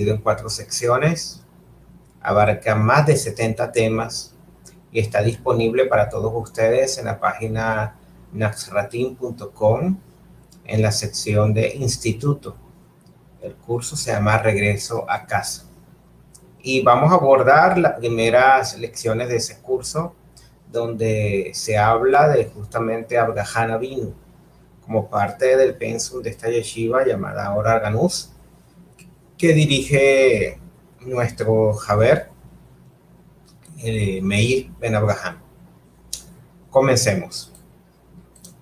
en 4 secciones, abarca más de 70 temas y está disponible para todos ustedes en la página naxratin.com en la sección de Instituto. El curso se llama Regreso a Casa. Y vamos a abordar las primeras lecciones de ese curso, donde se habla de justamente Abraham Avinu, como parte del pensum de esta yeshiva llamada Or Arganuz, que dirige nuestro Javer, Meir Ben Abraham. Comencemos.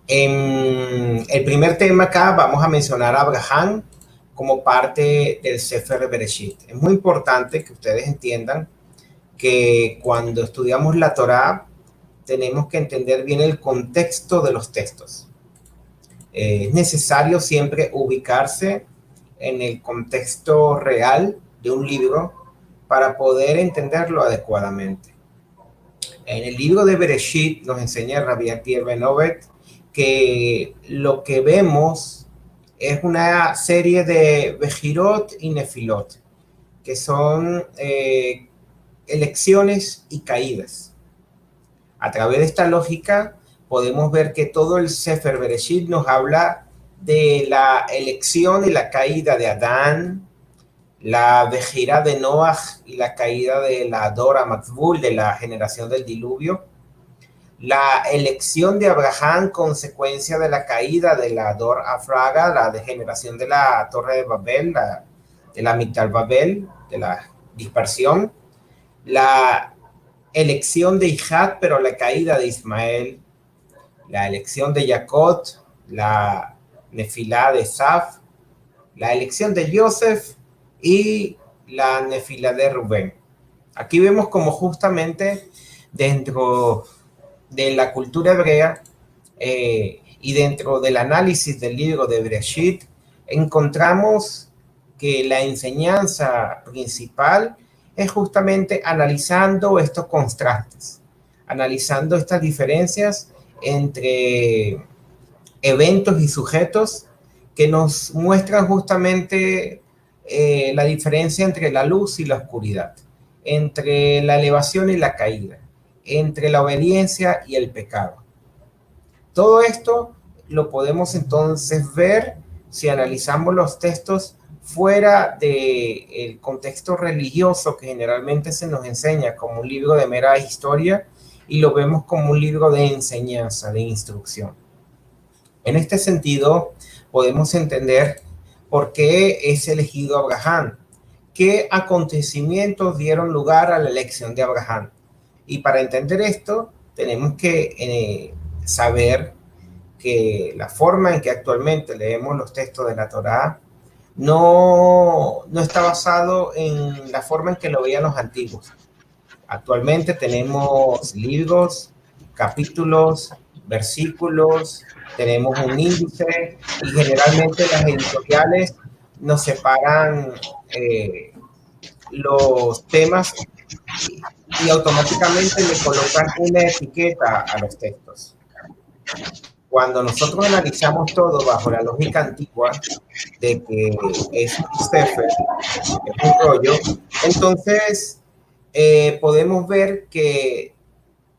En el primer tema acá vamos a mencionar a Abraham como parte del Sefer Bereshit. Es muy importante que ustedes entiendan que cuando estudiamos la Torá tenemos que entender bien el contexto de los textos. Es necesario siempre ubicarse en el contexto real de un libro para poder entenderlo adecuadamente. En el libro de Bereshit nos enseña Rabbi Atiel Ben Obed que lo que vemos es una serie de Bejirot y Nefilot, que son elecciones y caídas. A través de esta lógica podemos ver que todo el Sefer Bereshit nos habla de la elección y la caída de Adán, la Bejirá de Noah y la caída de la Dora Matzbul, de la generación del diluvio, la elección de Abraham, consecuencia de la caída de la Dor Afraga, la degeneración de la Torre de Babel, de la Migdal Babel, de la dispersión, la elección de Ijad, pero la caída de Ismael, la elección de Jacob, la nefilá de Saf, la elección de Yosef y la nefilá de Rubén. Aquí vemos como justamente dentro de la cultura hebrea y dentro del análisis del libro de Bereshit encontramos que la enseñanza principal es justamente analizando estos contrastes, analizando estas diferencias entre eventos y sujetos que nos muestran justamente la diferencia entre la luz y la oscuridad, entre la elevación y la caída, entre la obediencia y el pecado. Todo esto lo podemos entonces ver si analizamos los textos fuera del contexto religioso que generalmente se nos enseña como un libro de mera historia y lo vemos como un libro de enseñanza, de instrucción. En este sentido, podemos entender por qué es elegido Abraham, qué acontecimientos dieron lugar a la elección de Abraham. Y para entender esto, tenemos que saber que la forma en que actualmente leemos los textos de la Torá no está basado en la forma en que lo veían los antiguos. Actualmente tenemos libros, capítulos, versículos, tenemos un índice y generalmente las editoriales nos separan los temas y automáticamente le colocan una etiqueta a los textos. Cuando nosotros analizamos todo bajo la lógica antigua de que es un sefer, es un rollo, entonces podemos ver que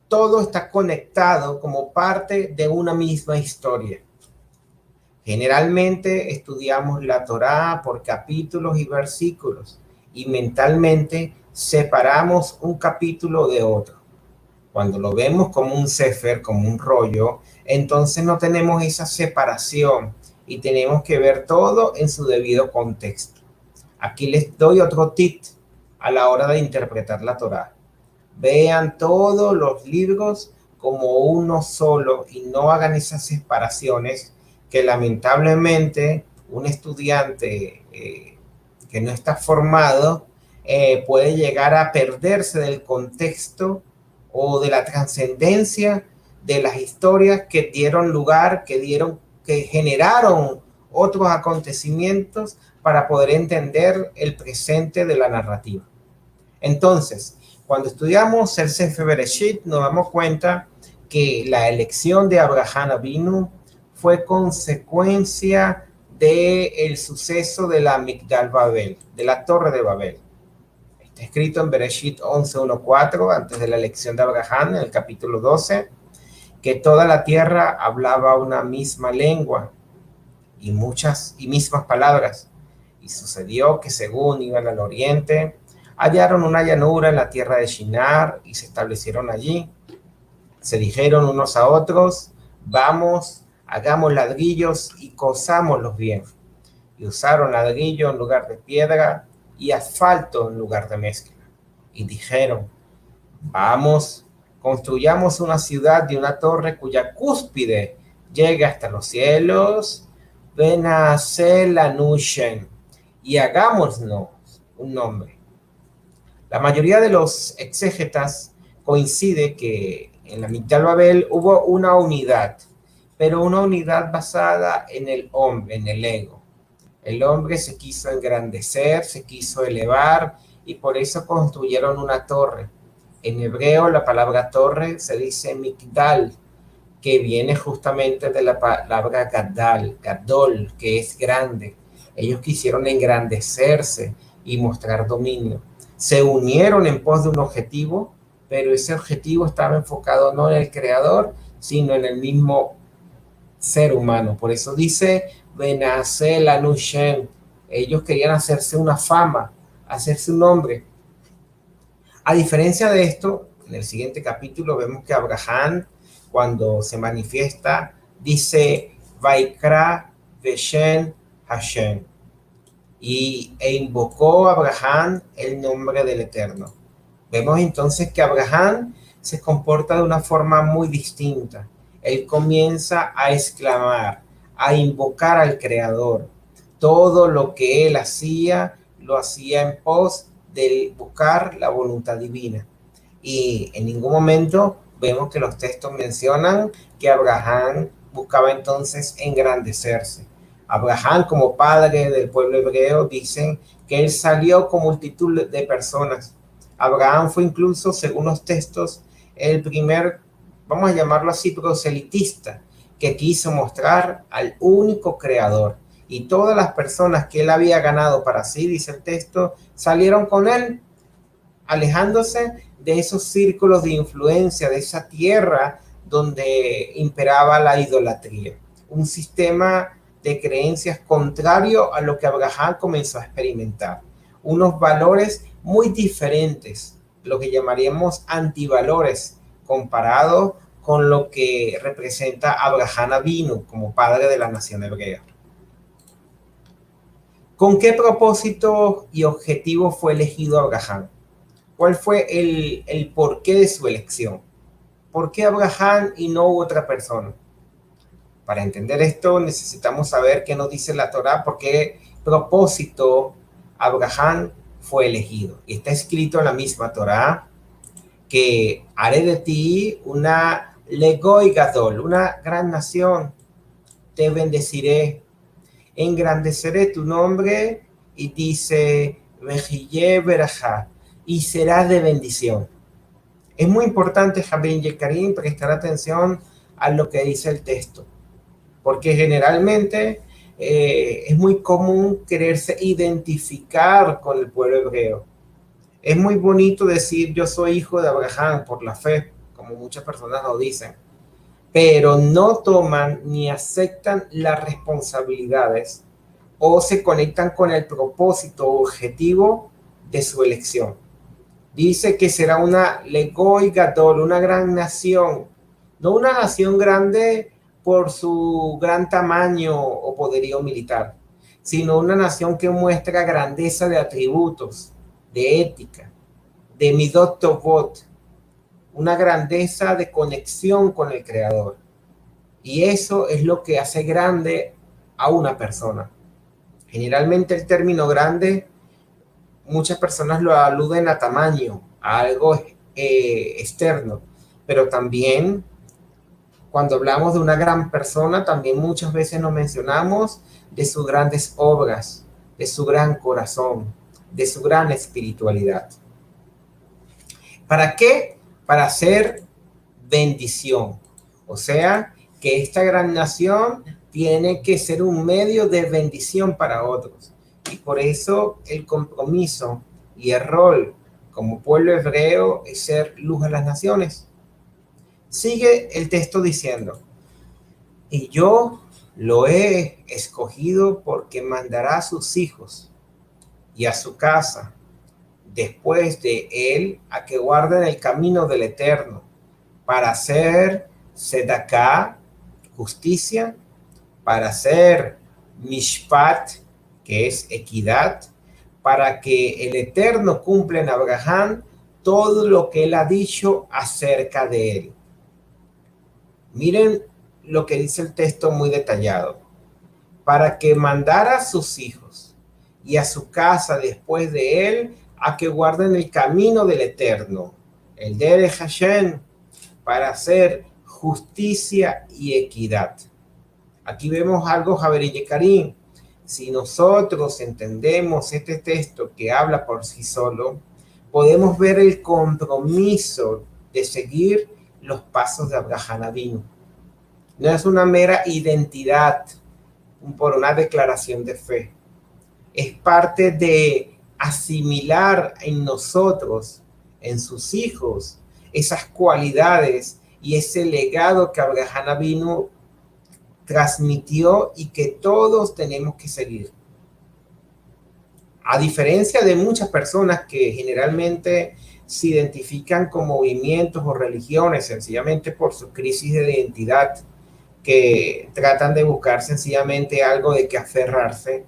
todo está conectado como parte de una misma historia. Generalmente estudiamos la Torá por capítulos y versículos y mentalmente separamos un capítulo de otro. Cuando lo vemos como un sefer, como un rollo, entonces no tenemos esa separación y tenemos que ver todo en su debido contexto. Aquí les doy otro tip a la hora de interpretar la Torá. Vean todos los libros como uno solo y no hagan esas separaciones que lamentablemente un estudiante que no está formado puede llegar a perderse del contexto o de la trascendencia de las historias que dieron lugar, que generaron otros acontecimientos para poder entender el presente de la narrativa. Entonces, cuando estudiamos el Sefer Bereshit, nos damos cuenta que la elección de Abraham Avinu fue consecuencia del suceso de la Migdal Babel, de la Torre de Babel. Está escrito en Bereshit 11:1-4, antes de la elección de Abraham, en el capítulo 12, que toda la tierra hablaba una misma lengua y muchas y mismas palabras. Y sucedió que según iban al oriente, hallaron una llanura en la tierra de Shinar y se establecieron allí. Se dijeron unos a otros, vamos, hagamos ladrillos y cosámoslos bien. Y usaron ladrillo en lugar de piedra y asfalto en lugar de mezcla. Y dijeron, vamos, construyamos una ciudad y una torre cuya cúspide llegue hasta los cielos, ven a hacer la Nushen, y hagámonos un nombre. La mayoría de los exégetas coincide que en la Migdal Babel hubo una unidad, pero una unidad basada en el hombre, en el ego. El hombre se quiso engrandecer, se quiso elevar y por eso construyeron una torre. En hebreo la palabra torre se dice Migdal, que viene justamente de la palabra Gadal, Gadol, que es grande. Ellos quisieron engrandecerse y mostrar dominio. Se unieron en pos de un objetivo, pero ese objetivo estaba enfocado no en el creador, sino en el mismo ser humano. Por eso dice, Benase la Nushen. Ellos querían hacerse una fama, hacerse un nombre. A diferencia de esto, en el siguiente capítulo vemos que Abraham, cuando se manifiesta, dice, Vaikra Beshen Hashem. E invocó a Abraham el nombre del Eterno. Vemos entonces que Abraham se comporta de una forma muy distinta. Él comienza a exclamar, a invocar al Creador. Todo lo que él hacía, lo hacía en pos de buscar la voluntad divina. Y en ningún momento vemos que los textos mencionan que Abraham buscaba entonces engrandecerse. Abraham, como padre del pueblo hebreo, dicen que él salió con multitud de personas. Abraham fue incluso, según los textos, el primer, vamos a llamarlo así, proselitista, que quiso mostrar al único creador. Y todas las personas que él había ganado para sí, dice el texto, salieron con él, alejándose de esos círculos de influencia, de esa tierra donde imperaba la idolatría. Un sistema de creencias contrario a lo que Abraham comenzó a experimentar. Unos valores muy diferentes, lo que llamaríamos antivalores, comparado con lo que representa Abraham Avinu como padre de la nación hebrea. ¿Con qué propósito y objetivo fue elegido Abraham? ¿Cuál fue el porqué de su elección? ¿Por qué Abraham y no otra persona? Para entender esto necesitamos saber qué nos dice la Torá, por qué propósito Abraham fue elegido. Y está escrito en la misma Torá que haré de ti una Legoy Gadol, una gran nación. Te bendeciré, engrandeceré tu nombre y dice Vejille Berajá, y serás de bendición. Es muy importante, Jabrin Yekarim, prestar atención a lo que dice el texto, porque generalmente es muy común quererse identificar con el pueblo hebreo. Es muy bonito decir yo soy hijo de Abraham por la fe, como muchas personas lo dicen, pero no toman ni aceptan las responsabilidades o se conectan con el propósito objetivo de su elección. Dice que será una Legoy Gadol, una gran nación, no una nación grande por su gran tamaño o poderío militar, sino una nación que muestra grandeza de atributos, de ética, de midot tovot, una grandeza de conexión con el Creador. Y eso es lo que hace grande a una persona. Generalmente el término grande, muchas personas lo aluden a tamaño, a algo externo, pero también cuando hablamos de una gran persona, también muchas veces nos mencionamos de sus grandes obras, de su gran corazón, de su gran espiritualidad. ¿Para qué? Para hacer bendición. O sea, que esta gran nación tiene que ser un medio de bendición para otros. Y por eso el compromiso y el rol como pueblo hebreo es ser luz a las naciones. Sigue el texto diciendo, y yo lo he escogido porque mandará a sus hijos y a su casa después de él a que guarden el camino del Eterno para hacer sedaká, justicia, para hacer mishpat, que es equidad, para que el Eterno cumpla en Abraham todo lo que él ha dicho acerca de él. Miren lo que dice el texto muy detallado. Para que mandara a sus hijos y a su casa después de él a que guarden el camino del Eterno, el Derech Hashem, para hacer justicia y equidad. Aquí vemos algo, Javer y Yekarim. Si nosotros entendemos este texto que habla por sí solo, podemos ver el compromiso de seguir los pasos de Abraham Avinu. No es una mera identidad por una declaración de fe. Es parte de asimilar en nosotros, en sus hijos, esas cualidades y ese legado que Abraham Avinu transmitió y que todos tenemos que seguir. A diferencia de muchas personas que generalmente se identifican con movimientos o religiones sencillamente por su crisis de identidad, que tratan de buscar sencillamente algo de que aferrarse,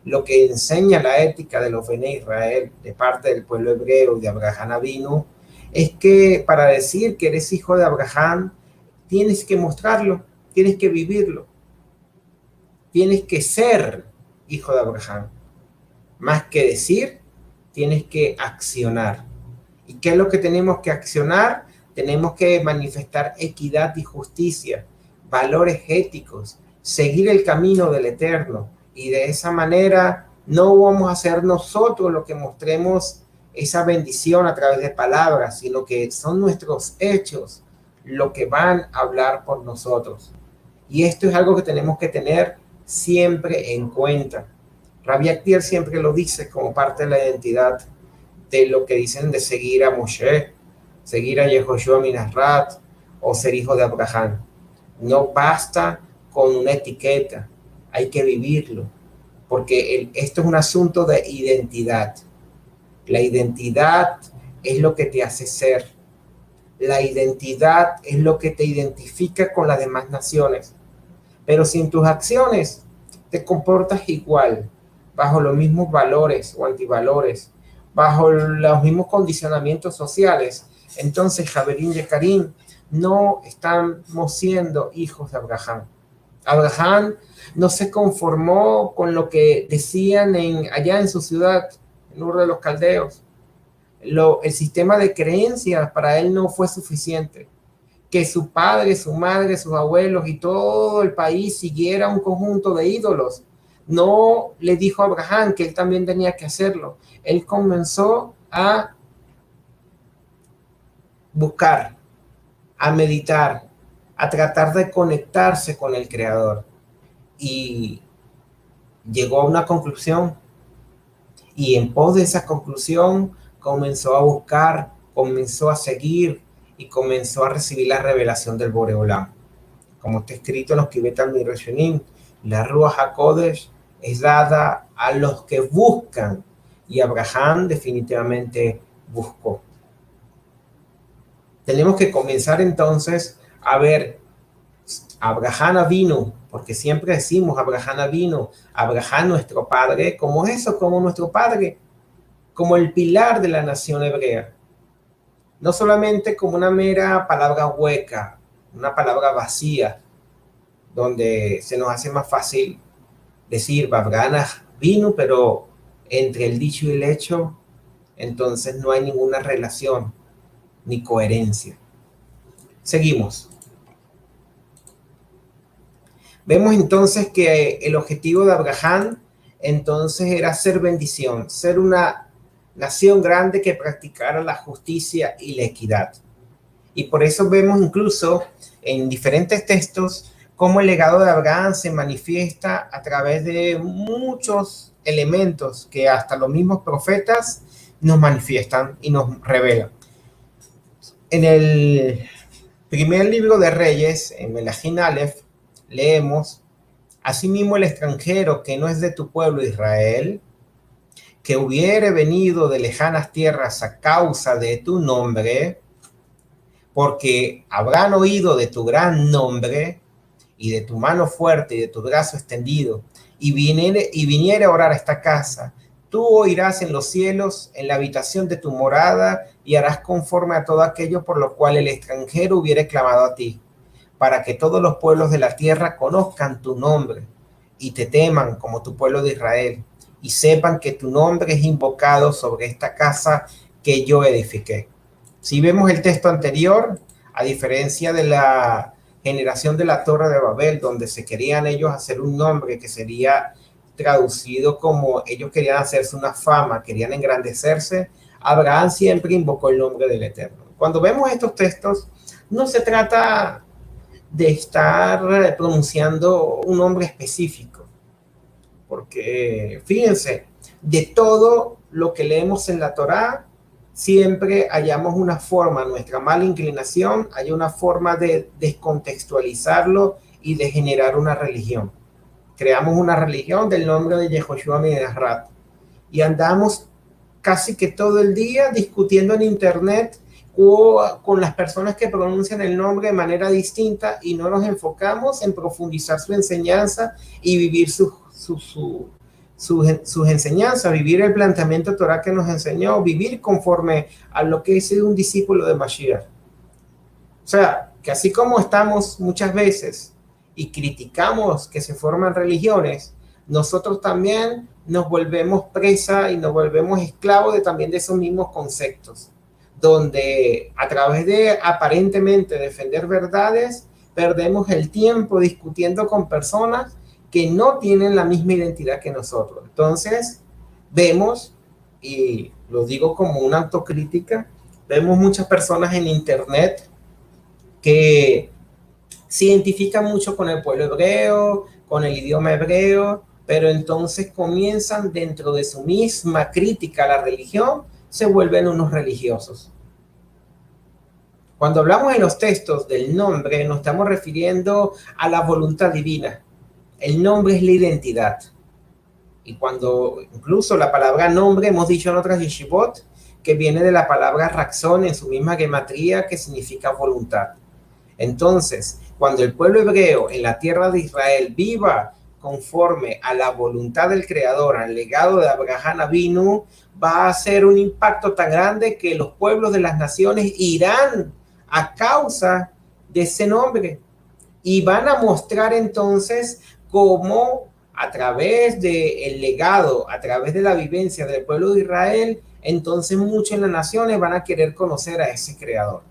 lo que enseña la ética de los Bene Israel de parte del pueblo hebreo y de Abraham Avinu es que para decir que eres hijo de Abraham tienes que mostrarlo, tienes que vivirlo, tienes que ser hijo de Abraham. Más que decir, tienes que accionar. ¿Y qué es lo que tenemos que accionar? Tenemos que manifestar equidad y justicia, valores éticos, seguir el camino del Eterno. Y de esa manera no vamos a ser nosotros los que mostremos esa bendición a través de palabras, sino que son nuestros hechos lo que van a hablar por nosotros. Y esto es algo que tenemos que tener siempre en cuenta. Rabbi Aktiel siempre lo dice como parte de la identidad de lo que dicen de seguir a Moshe, seguir a Yehoshua Minasrat o ser hijo de Abraham. No basta con una etiqueta, hay que vivirlo, porque esto es un asunto de identidad. La identidad es lo que te hace ser. La identidad es lo que te identifica con las demás naciones. Pero si en tus acciones te comportas igual, bajo los mismos valores o antivalores, bajo los mismos condicionamientos sociales, entonces Javerín y Karim no estamos siendo hijos de Abraham. Abraham no se conformó con lo que decían allá en su ciudad, en Ur de los Caldeos. El sistema de creencias para él no fue suficiente. Que su padre, su madre, sus abuelos y todo el país siguiera un conjunto de ídolos. No le dijo a Abraham que él también tenía que hacerlo. Él comenzó a buscar, a meditar, a tratar de conectarse con el Creador. Y llegó a una conclusión. Y en pos de esa conclusión comenzó a buscar, comenzó a seguir y comenzó a recibir la revelación del Boreolam. Como está escrito en los Kibet al-Mireshonim, la Ruach HaKodesh es dada a los que buscan, y Abraham definitivamente buscó. Tenemos que comenzar entonces a ver Abraham Avinu, porque siempre decimos Abraham Avinu, Abraham nuestro padre, como eso, como nuestro padre, como el pilar de la nación hebrea. No solamente como una mera palabra hueca, una palabra vacía, donde se nos hace más fácil decir Abraham vino, pero entre el dicho y el hecho, entonces no hay ninguna relación ni coherencia. Seguimos. Vemos entonces que el objetivo de Abraham entonces era ser bendición, ser una nación grande que practicara la justicia y la equidad. Y por eso vemos incluso en diferentes textos cómo el legado de Abraham se manifiesta a través de muchos elementos que hasta los mismos profetas nos manifiestan y nos revelan. En el primer libro de Reyes, en Melahim Aleph, leemos: asimismo el extranjero que no es de tu pueblo Israel, que hubiere venido de lejanas tierras a causa de tu nombre, porque habrán oído de tu gran nombre y de tu mano fuerte y de tu brazo extendido, y viniere a orar a esta casa, tú oirás en los cielos, en la habitación de tu morada, y harás conforme a todo aquello por lo cual el extranjero hubiere clamado a ti, para que todos los pueblos de la tierra conozcan tu nombre y te teman como tu pueblo de Israel, y sepan que tu nombre es invocado sobre esta casa que yo edifiqué. Si vemos el texto anterior, a diferencia de la generación de la Torre de Babel, donde se querían ellos hacer un nombre que sería traducido como ellos querían hacerse una fama, querían engrandecerse, Abraham siempre invocó el nombre del Eterno. Cuando vemos estos textos, no se trata de estar pronunciando un nombre específico, porque fíjense, de todo lo que leemos en la Torá, siempre hallamos una forma, nuestra mala inclinación, hay una forma de descontextualizarlo y de generar una religión. Creamos una religión del nombre de Yehoshua Midasrat y andamos casi que todo el día discutiendo en internet o con las personas que pronuncian el nombre de manera distinta y no nos enfocamos en profundizar su enseñanza y vivir sus enseñanzas, vivir el planteamiento Torah que nos enseñó, vivir conforme a lo que es un discípulo de Mashiach. O sea, que así como estamos muchas veces y criticamos que se forman religiones, nosotros también nos volvemos presa y nos volvemos esclavos también de esos mismos conceptos, donde a través de aparentemente defender verdades, perdemos el tiempo discutiendo con personas que no tienen la misma identidad que nosotros. Entonces, vemos, y lo digo como una autocrítica, vemos muchas personas en internet que se identifican mucho con el pueblo hebreo, con el idioma hebreo, pero entonces comienzan dentro de su misma crítica a la religión, se vuelven unos religiosos. Cuando hablamos en los textos del nombre, nos estamos refiriendo a la voluntad divina. El nombre es la identidad. Y cuando incluso la palabra nombre, hemos dicho en otras yeshivot, que viene de la palabra raxón en su misma gematría, que significa voluntad. Entonces, cuando el pueblo hebreo en la tierra de Israel viva conforme a la voluntad del Creador, al legado de Abraham Avinu, va a ser un impacto tan grande que los pueblos de las naciones irán a causa de ese nombre y van a mostrar entonces cómo a través del legado, a través de la vivencia del pueblo de Israel, entonces muchos en las naciones van a querer conocer a ese Creador.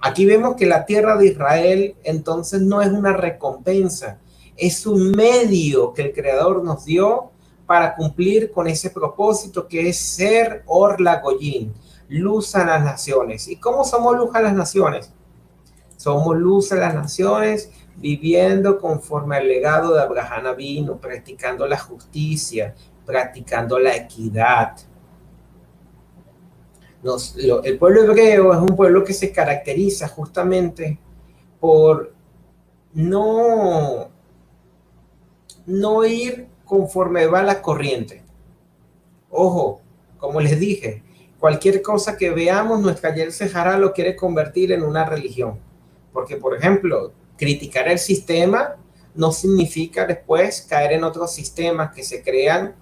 Aquí vemos que la tierra de Israel entonces no es una recompensa, es un medio que el Creador nos dio para cumplir con ese propósito que es ser Or LaGoyim, luz a las naciones. ¿Y cómo somos luz a las naciones? Somos luz a las naciones viviendo conforme al legado de Abraham Avinu, practicando la justicia, practicando la equidad. El pueblo hebreo es un pueblo que se caracteriza justamente por no ir conforme va la corriente. Ojo, como les dije, cualquier cosa que veamos, nuestra Yel Sehara lo quiere convertir en una religión. Porque, por ejemplo, criticar el sistema no significa después caer en otros sistemas que se crean,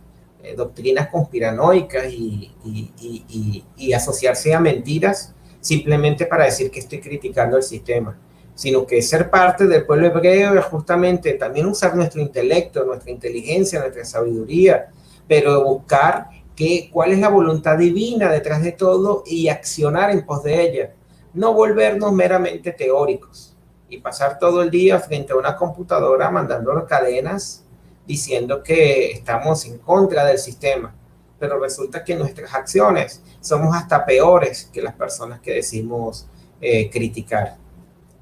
doctrinas conspiranoicas y asociarse a mentiras simplemente para decir que estoy criticando el sistema, sino que ser parte del pueblo hebreo es justamente también usar nuestro intelecto, nuestra inteligencia, nuestra sabiduría, pero buscar cuál es la voluntad divina detrás de todo y accionar en pos de ella, no volvernos meramente teóricos y pasar todo el día frente a una computadora mandando cadenas diciendo que estamos en contra del sistema, pero resulta que nuestras acciones somos hasta peores que las personas que decimos criticar,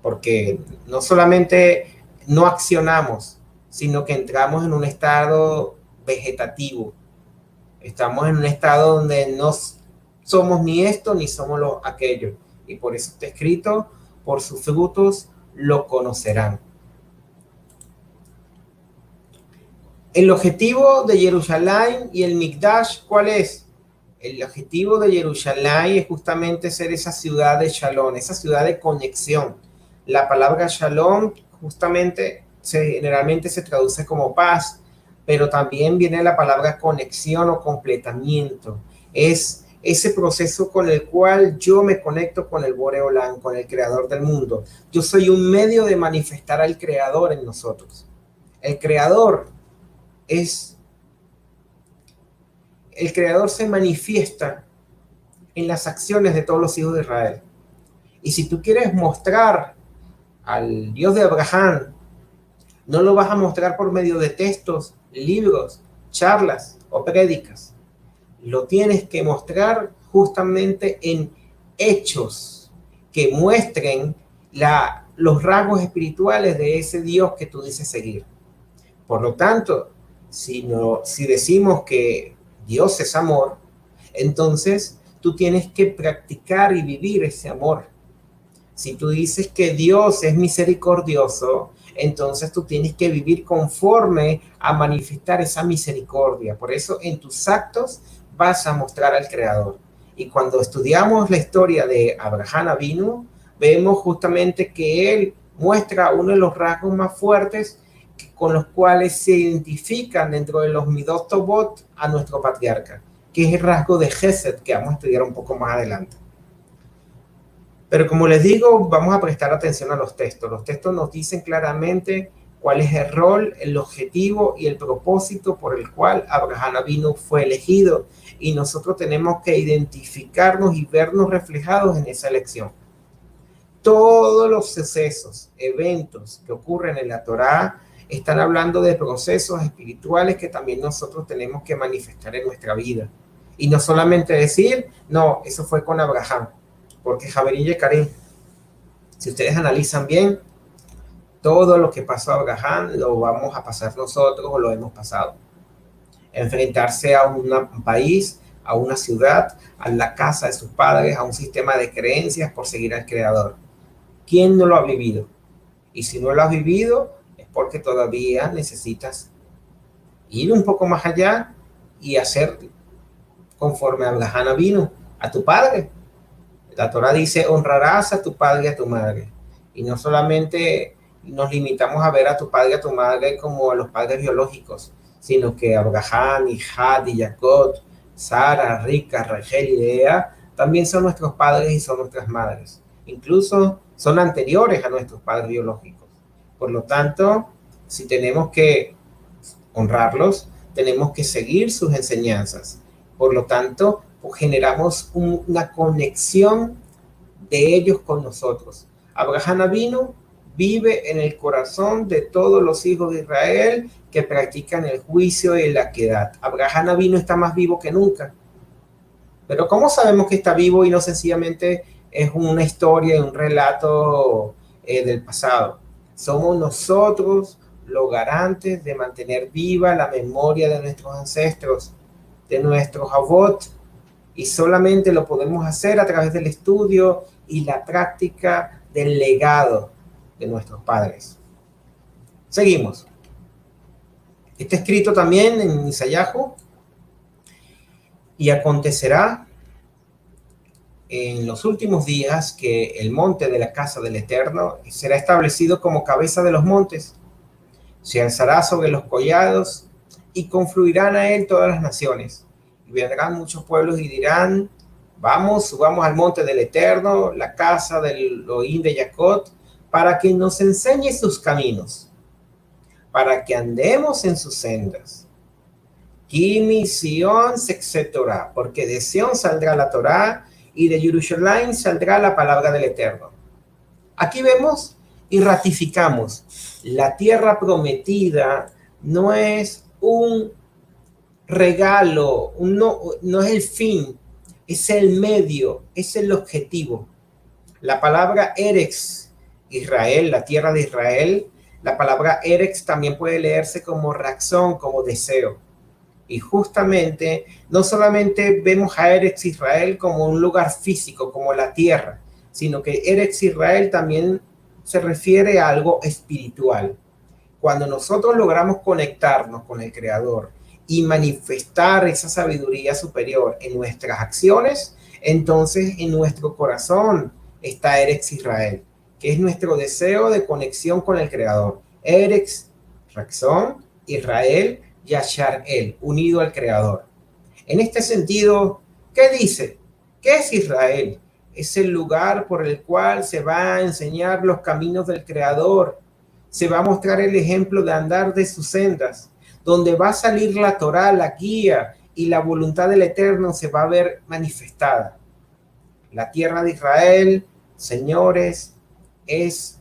porque no solamente no accionamos, sino que entramos en un estado vegetativo. Estamos en un estado donde no somos ni esto ni somos aquello. Y por eso está escrito, por sus frutos lo conocerán. El objetivo de Jerusalén y el Mikdash, ¿cuál es? El objetivo de Jerusalén es justamente ser esa ciudad de Shalom, esa ciudad de conexión. La palabra Shalom justamente generalmente se traduce como paz, pero también viene la palabra conexión o completamiento. Es ese proceso con el cual yo me conecto con el Boreolán, con el creador del mundo. Yo soy un medio de manifestar al creador en nosotros. El creador se manifiesta en las acciones de todos los hijos de Israel. Y si tú quieres mostrar al Dios de Abraham, no lo vas a mostrar por medio de textos, libros, charlas o prédicas. Lo tienes que mostrar justamente en hechos que muestren los rasgos espirituales de ese Dios que tú dices seguir. Por lo tanto, si decimos que Dios es amor, entonces tú tienes que practicar y vivir ese amor. Si tú dices que Dios es misericordioso, entonces tú tienes que vivir conforme a manifestar esa misericordia. Por eso en tus actos vas a mostrar al Creador. Y cuando estudiamos la historia de Abraham Avinu, vemos justamente que él muestra uno de los rasgos más fuertes con los cuales se identifican dentro de los Midot Tovot a nuestro patriarca, que es el rasgo de Gesed, que vamos a estudiar un poco más adelante. Pero como les digo, vamos a prestar atención a los textos. Los textos nos dicen claramente cuál es el rol, el objetivo y el propósito por el cual Abraham Avinu fue elegido. Y nosotros tenemos que identificarnos y vernos reflejados en esa elección. Todos los sucesos, eventos que ocurren en la Torá están hablando de procesos espirituales que también nosotros tenemos que manifestar en nuestra vida. Y no solamente decir, no, eso fue con Abraham. Porque Javerín y Karim, si ustedes analizan bien, todo lo que pasó a Abraham lo vamos a pasar nosotros o lo hemos pasado. Enfrentarse a un país, a una ciudad, a la casa de sus padres, a un sistema de creencias por seguir al Creador. ¿Quién no lo ha vivido? Y si no lo has vivido, es porque todavía necesitas ir un poco más allá y hacer conforme Abraham vino a tu padre. La Torah dice, honrarás a tu padre y a tu madre. Y no solamente nos limitamos a ver a tu padre y a tu madre como a los padres biológicos, sino que Abraham, Isaac y Jacob, Sara, Rica, Rachel y Lea también son nuestros padres y son nuestras madres. Incluso son anteriores a nuestros padres biológicos. Por lo tanto, si tenemos que honrarlos, tenemos que seguir sus enseñanzas. Por lo tanto, generamos una conexión de ellos con nosotros. Abraham Avinu vive en el corazón de todos los hijos de Israel que practican el juicio y la equidad. Abraham Avinu está más vivo que nunca. Pero ¿cómo sabemos que está vivo y no sencillamente es una historia, un relato del pasado? Somos nosotros los garantes de mantener viva la memoria de nuestros ancestros, de nuestros avot, y solamente lo podemos hacer a través del estudio y la práctica del legado de nuestros padres. Seguimos. Está escrito también en Isayahu, y acontecerá en los últimos días que el monte de la casa del Eterno será establecido como cabeza de los montes, se alzará sobre los collados y confluirán a él todas las naciones. Y vendrán muchos pueblos y dirán, vamos, subamos al monte del Eterno, la casa del Elohim de Jacob, para que nos enseñe sus caminos, para que andemos en sus sendas. Kimi Sion Sexetorá, porque de Sion saldrá la Torá y de Jerusalén saldrá la palabra del Eterno. Aquí vemos y ratificamos, la tierra prometida no es un regalo, no es el fin, es el medio, es el objetivo. La palabra Eretz, Israel, la tierra de Israel, La palabra Eretz también puede leerse como razón, como deseo. Y justamente, no solamente vemos a Eretz Israel como un lugar físico, como la tierra, sino que Eretz Israel también se refiere a algo espiritual. Cuando nosotros logramos conectarnos con el Creador y manifestar esa sabiduría superior en nuestras acciones, entonces en nuestro corazón está Eretz Israel, que es nuestro deseo de conexión con el Creador. Eretz, Razón, Israel, Yashar El, unido al Creador. En este sentido, ¿qué dice? ¿Qué es Israel? Es el lugar por el cual se va a enseñar los caminos del Creador. Se va a mostrar el ejemplo de andar de sus sendas, donde va a salir la Torá, la guía, y la voluntad del Eterno se va a ver manifestada. La tierra de Israel, señores, es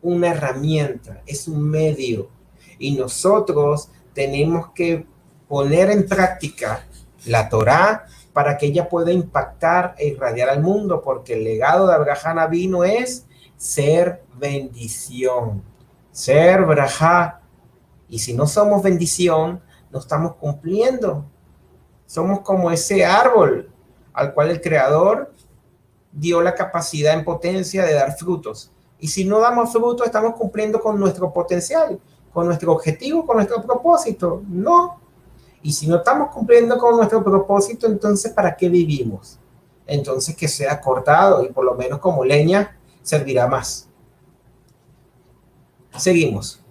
una herramienta, es un medio, y nosotros tenemos que poner en práctica la Torá para que ella pueda impactar e irradiar al mundo, porque el legado de Abraham Avinu es ser bendición, ser brajá, y si no somos bendición, no estamos cumpliendo. Somos como ese árbol al cual el Creador dio la capacidad en potencia de dar frutos. Y si no damos frutos, estamos cumpliendo con nuestro potencial, con nuestro objetivo, con nuestro propósito. No. Y si no estamos cumpliendo con nuestro propósito, entonces ¿para qué vivimos? Entonces que sea cortado y por lo menos como leña servirá más. Seguimos.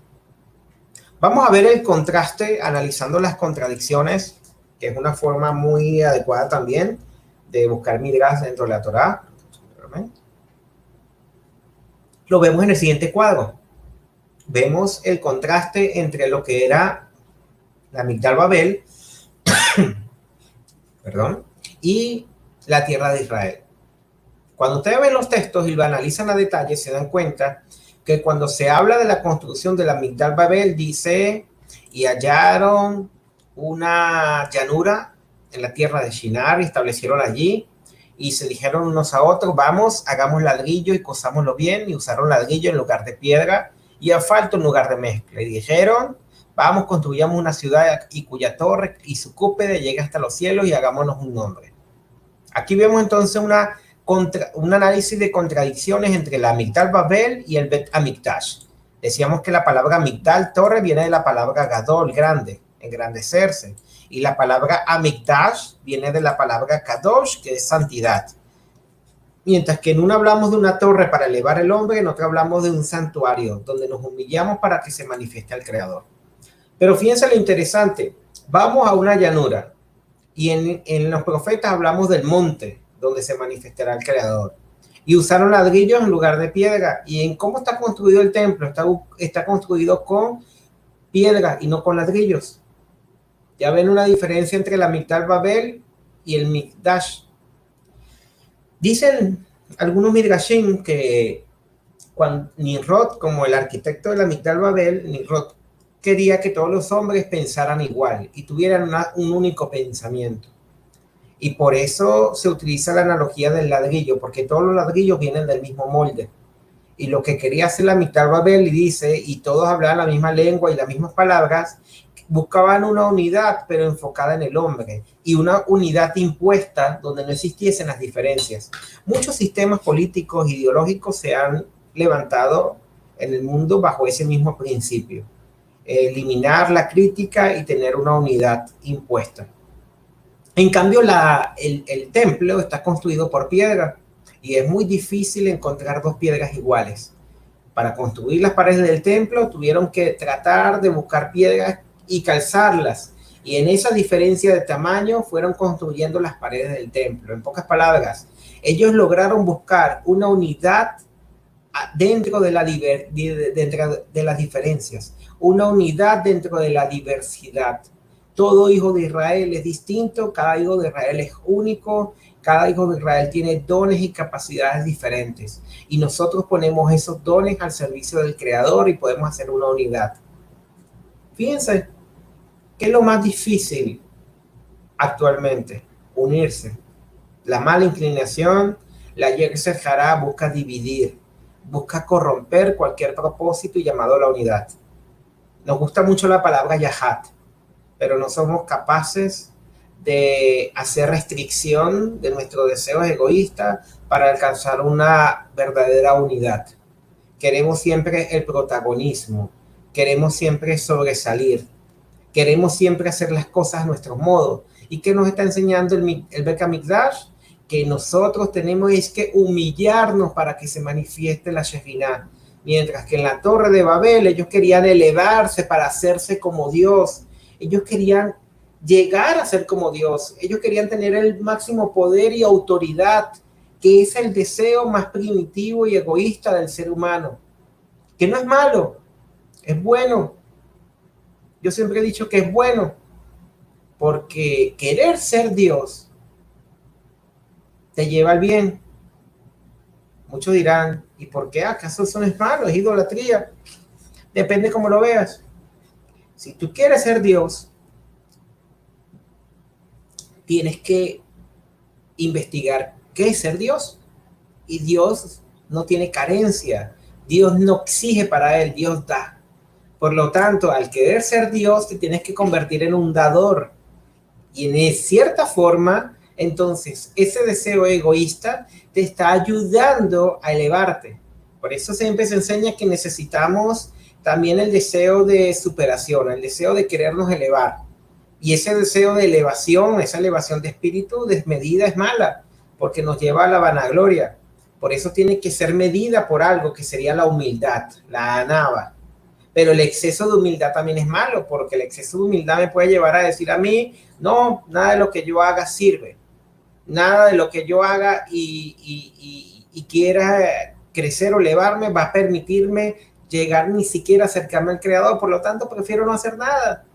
Vamos a ver el contraste analizando las contradicciones, que es una forma muy adecuada también de buscar midrash dentro de la Torá. Lo vemos en el siguiente cuadro. Vemos el contraste entre lo que era la Migdal Babel perdón, y la tierra de Israel. Cuando ustedes ven los textos y lo analizan a detalle, se dan cuenta que cuando se habla de la construcción de la Migdal Babel, dice, y hallaron una llanura en la tierra de Shinar y establecieron allí, y se dijeron unos a otros, vamos, hagamos ladrillo y cosámoslo bien, y usaron ladrillo en lugar de piedra y asfalto en lugar de mezcla. Y dijeron, vamos, construyamos una ciudad y cuya torre y su cúpide llegue hasta los cielos y hagámonos un nombre. Aquí vemos entonces un análisis de contradicciones entre la Migdal Babel y el Bet Amikdash. Decíamos que la palabra Migdal, torre, viene de la palabra Gadol, grande, engrandecerse. Y la palabra Amikdash viene de la palabra Kadosh, que es santidad. Mientras que en una hablamos de una torre para elevar el hombre, en otra hablamos de un santuario, donde nos humillamos para que se manifieste el Creador. Pero fíjense lo interesante, vamos a una llanura, y en los profetas hablamos del monte, donde se manifestará el Creador. Y usaron ladrillos en lugar de piedra. ¿Y en cómo está construido el templo? Está construido con piedra y no con ladrillos. Ya ven una diferencia entre la Migdal Babel y el Mikdash. Dicen algunos midrashim que cuando Nimrod, como el arquitecto de la Migdal Babel, Nimrod quería que todos los hombres pensaran igual y tuvieran un único pensamiento. Y por eso se utiliza la analogía del ladrillo, porque todos los ladrillos vienen del mismo molde. Y lo que quería hacer la Migdal Babel, y dice, y todos hablaban la misma lengua y las mismas palabras, buscaban una unidad, pero enfocada en el hombre, y una unidad impuesta donde no existiesen las diferencias. Muchos sistemas políticos, ideológicos se han levantado en el mundo bajo ese mismo principio. Eliminar la crítica y tener una unidad impuesta. En cambio, el templo está construido por piedra y es muy difícil encontrar dos piedras iguales. Para construir las paredes del templo tuvieron que tratar de buscar piedras y calzarlas. Y en esa diferencia de tamaño fueron construyendo las paredes del templo. En pocas palabras, ellos lograron buscar una unidad dentro de las diferencias, una unidad dentro de la diversidad. Todo hijo de Israel es distinto, cada hijo de Israel es único, cada hijo de Israel tiene dones y capacidades diferentes. Y nosotros ponemos esos dones al servicio del Creador y podemos hacer una unidad. Fíjense, ¿qué es lo más difícil actualmente? Unirse. La mala inclinación, la Yetzer Hará busca dividir, busca corromper cualquier propósito y llamado a la unidad. Nos gusta mucho la palabra Yahat, pero no somos capaces de hacer restricción de nuestros deseos egoístas para alcanzar una verdadera unidad. Queremos siempre el protagonismo, queremos siempre sobresalir, queremos siempre hacer las cosas a nuestro modo. ¿Y qué nos está enseñando el Beit HaMikdash? Que nosotros tenemos es que humillarnos para que se manifieste la Shejinah. Mientras que en la Torre de Babel ellos querían elevarse para hacerse como Dios. Ellos querían llegar a ser como Dios. Ellos querían tener el máximo poder y autoridad, que es el deseo más primitivo y egoísta del ser humano. Que no es malo, es bueno. Yo siempre he dicho que es bueno, porque querer ser Dios te lleva al bien. Muchos dirán, ¿y por qué? ¿Acaso eso no es malo? Es idolatría. Depende cómo lo veas. Si tú quieres ser Dios, tienes que investigar qué es ser Dios. Y Dios no tiene carencia. Dios no exige para él, Dios da. Por lo tanto, al querer ser Dios, te tienes que convertir en un dador. Y en cierta forma, entonces, ese deseo egoísta te está ayudando a elevarte. Por eso siempre se enseña que necesitamos también el deseo de superación, el deseo de querernos elevar. Y ese deseo de elevación, esa elevación de espíritu desmedida es mala, porque nos lleva a la vanagloria. Por eso tiene que ser medida por algo que sería la humildad, la anaba. Pero el exceso de humildad también es malo, porque el exceso de humildad me puede llevar a decir a mí, no, nada de lo que yo haga sirve. Nada de lo que yo haga y quiera crecer o elevarme va a permitirme llegar ni siquiera a acercarme al Creador. Por lo tanto, prefiero no hacer nada.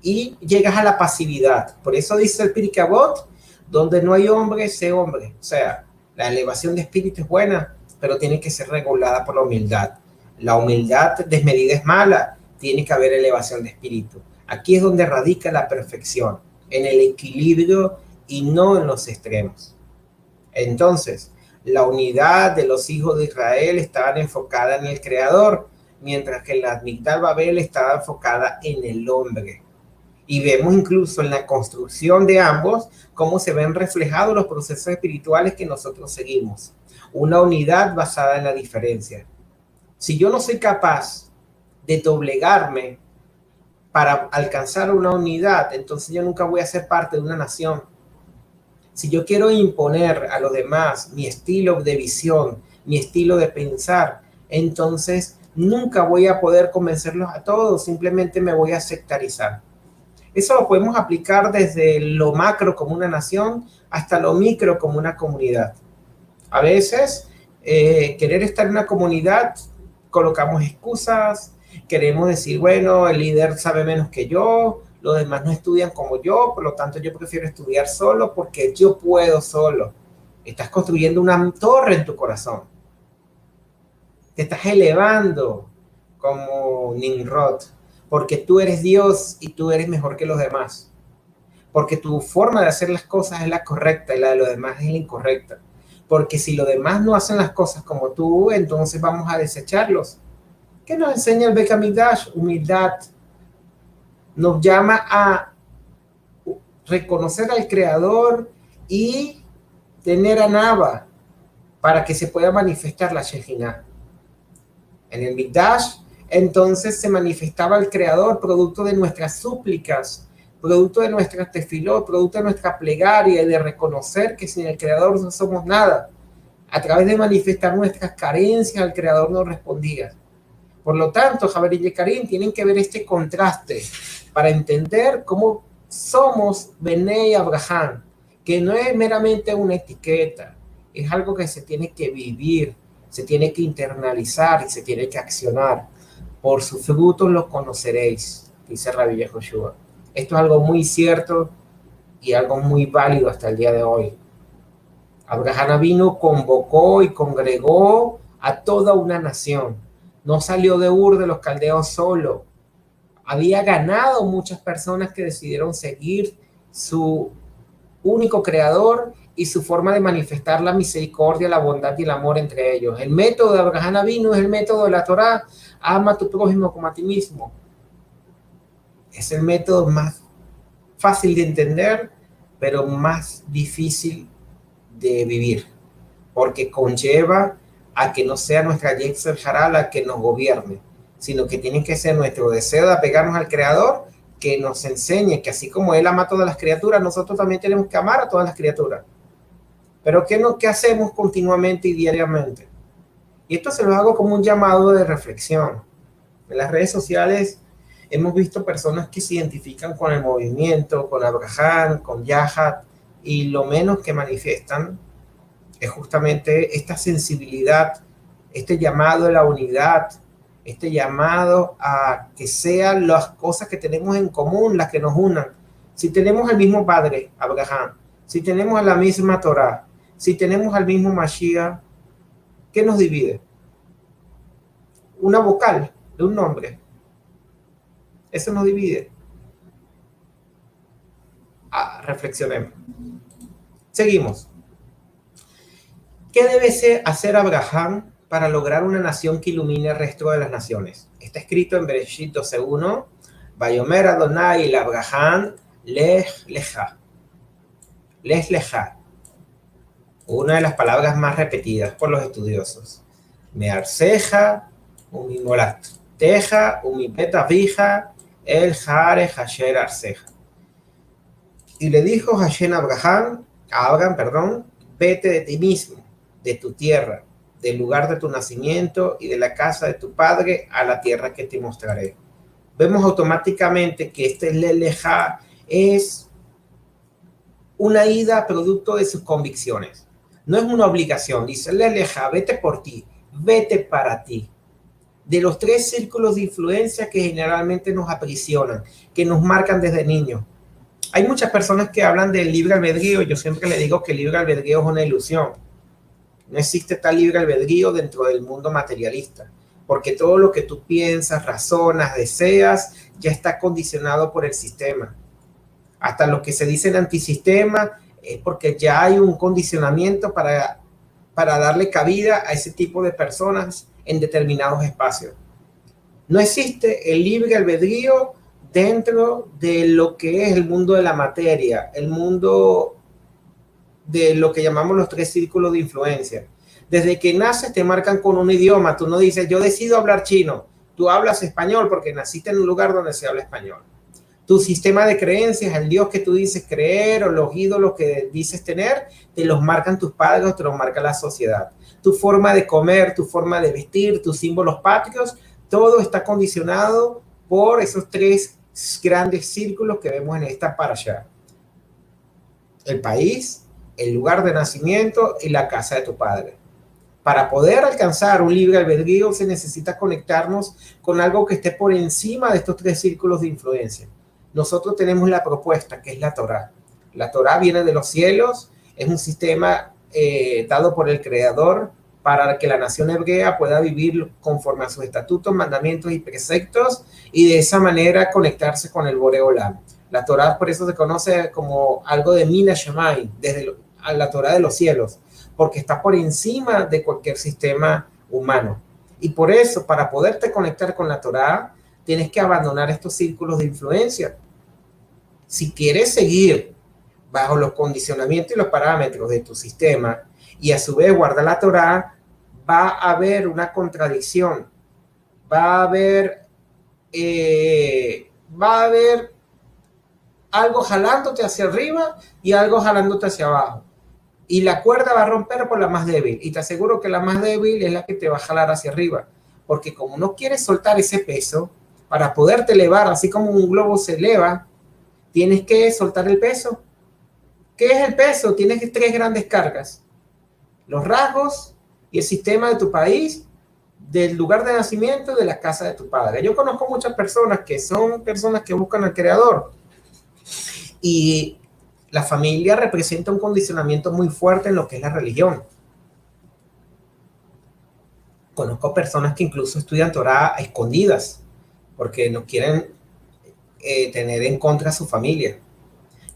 Y llegas a la pasividad. Por eso dice el Pirkei Avot, donde no hay hombre, sé hombre. O sea, la elevación de espíritu es buena, pero tiene que ser regulada por la humildad. La humildad desmedida es mala, tiene que haber elevación de espíritu. Aquí es donde radica la perfección, en el equilibrio y no en los extremos. Entonces, la unidad de los hijos de Israel estaba enfocada en el Creador, mientras que la Migdal Babel estaba enfocada en el hombre. Y vemos incluso en la construcción de ambos cómo se ven reflejados los procesos espirituales que nosotros seguimos. Una unidad basada en la diferencia. Si yo no soy capaz de doblegarme para alcanzar una unidad, entonces yo nunca voy a ser parte de una nación. Si yo quiero imponer a los demás mi estilo de visión, mi estilo de pensar, entonces nunca voy a poder convencerlos a todos, simplemente me voy a sectarizar. Eso lo podemos aplicar desde lo macro como una nación hasta lo micro como una comunidad. A veces, querer estar en una comunidad, colocamos excusas, queremos decir, bueno, el líder sabe menos que yo, los demás no estudian como yo, por lo tanto yo prefiero estudiar solo porque yo puedo solo. Estás construyendo una torre en tu corazón. Te estás elevando como Nimrod, porque tú eres Dios y tú eres mejor que los demás. Porque tu forma de hacer las cosas es la correcta y la de los demás es la incorrecta. Porque si los demás no hacen las cosas como tú, entonces vamos a desecharlos. ¿Qué nos enseña el Beit HaMikdash? Humildad. Nos llama a reconocer al Creador y tener anaba para que se pueda manifestar la Shejinah. En el Mikdash, entonces se manifestaba el Creador producto de nuestras súplicas, producto de nuestra tefilot, producto de nuestra plegaria y de reconocer que sin el Creador no somos nada. A través de manifestar nuestras carencias, el Creador nos respondía. Por lo tanto, Javer y Karim tienen que ver este contraste para entender cómo somos Benei Abraham, que no es meramente una etiqueta, es algo que se tiene que vivir, se tiene que internalizar y se tiene que accionar. Por sus frutos los conoceréis, dice Rabbi Yehoshua. Esto es algo muy cierto y algo muy válido hasta el día de hoy. Abraham Avinu convocó y congregó a toda una nación. No salió de Ur de los caldeos solo. Había ganado muchas personas que decidieron seguir su único creador y su forma de manifestar la misericordia, la bondad y el amor entre ellos. El método de Abraham Avinu es el método de la Torá, ama a tu prójimo como a ti mismo. Es el método más fácil de entender, pero más difícil de vivir, porque conlleva a que no sea nuestra Yetzer Hará la que nos gobierne, sino que tiene que ser nuestro deseo de apegarnos al Creador, que nos enseñe que así como Él ama a todas las criaturas, nosotros también tenemos que amar a todas las criaturas. Pero ¿qué hacemos continuamente y diariamente? Y esto se lo hago como un llamado de reflexión. En las redes sociales hemos visto personas que se identifican con el movimiento, con Abraham, con Yahat, y lo menos que manifiestan es justamente esta sensibilidad, este llamado a la unidad, este llamado a que sean las cosas que tenemos en común las que nos unan. Si tenemos el mismo padre, Abraham, si tenemos la misma Torá, si tenemos al mismo Mashiach, ¿qué nos divide? Una vocal de un nombre. Eso nos divide. Reflexionemos. Seguimos. ¿Qué debe hacer Abraham para lograr una nación que ilumine el resto de las naciones? Está escrito en Bereshit 12:1, Vayomer Adonai el Abraham lech lecha. Lech lecha. Una de las palabras más repetidas por los estudiosos. Mearceja, umimolat. Teja, umipet avija, el jare hasher arceja. Y le dijo Hashem a Abraham, vete de ti mismo, de tu tierra, del lugar de tu nacimiento y de la casa de tu padre a la tierra que te mostraré. Vemos automáticamente que este leleja es una ida producto de sus convicciones. No es una obligación, dice leleja, vete por ti, vete para ti. De los 3 círculos de influencia que generalmente nos aprisionan, que nos marcan desde niños. Hay muchas personas que hablan del libre albedrío. Yo siempre le digo que el libre albedrío es una ilusión. No existe tal libre albedrío dentro del mundo materialista, porque todo lo que tú piensas, razonas, deseas, ya está condicionado por el sistema. Hasta lo que se dice en antisistema es porque ya hay un condicionamiento para darle cabida a ese tipo de personas en determinados espacios. No existe el libre albedrío dentro de lo que es el mundo de la materia, el mundo de lo que llamamos los 3 círculos de influencia. Desde que naces te marcan con un idioma. Tú no dices, yo decido hablar chino. Tú hablas español porque naciste en un lugar donde se habla español. Tu sistema de creencias, el Dios que tú dices creer o los ídolos que dices tener, te los marcan tus padres o te los marca la sociedad. Tu forma de comer, tu forma de vestir, tus símbolos patrios, todo está condicionado por esos 3 grandes círculos que vemos en esta parashá. El país, el lugar de nacimiento y la casa de tu padre. Para poder alcanzar un libre albedrío se necesita conectarnos con algo que esté por encima de estos 3 círculos de influencia. Nosotros tenemos la propuesta, que es la Torá. La Torá viene de los cielos, es un sistema dado por el Creador para que la nación hebrea pueda vivir conforme a sus estatutos, mandamientos y preceptos, y de esa manera conectarse con el Boré Olam. La Torá por eso se conoce como algo de Mina Shammai, desde la Torá de los cielos, porque está por encima de cualquier sistema humano. Y por eso, para poderte conectar con la Torá, tienes que abandonar estos círculos de influencia. Si quieres seguir bajo los condicionamientos y los parámetros de tu sistema y a su vez guardar la Torá, va a haber una contradicción. Va a haber algo jalándote hacia arriba y algo jalándote hacia abajo. Y la cuerda va a romper por la más débil. Y te aseguro que la más débil es la que te va a jalar hacia arriba. Porque como no quieres soltar ese peso, para poderte elevar, así como un globo se eleva, tienes que soltar el peso. ¿Qué es el peso? Tienes 3 grandes cargas. Los rasgos y el sistema de tu país, del lugar de nacimiento y de la casa de tu padre. Yo conozco muchas personas que son personas que buscan al Creador. Y la familia representa un condicionamiento muy fuerte en lo que es la religión. Conozco personas que incluso estudian Torá a escondidas porque no quieren tener en contra a su familia.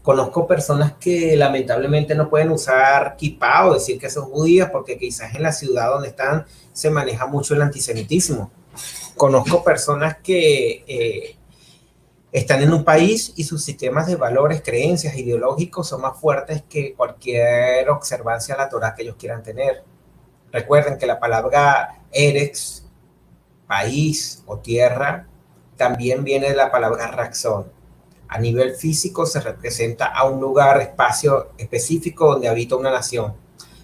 Conozco personas que lamentablemente no pueden usar kippah o decir que son judías porque quizás en la ciudad donde están se maneja mucho el antisemitismo. Conozco personas que están en un país y sus sistemas de valores, creencias, ideológicos son más fuertes que cualquier observancia a la Torá que ellos quieran tener. Recuerden que la palabra Eretz, país o tierra, también viene de la palabra Raxón. A nivel físico se representa a un lugar, espacio específico donde habita una nación,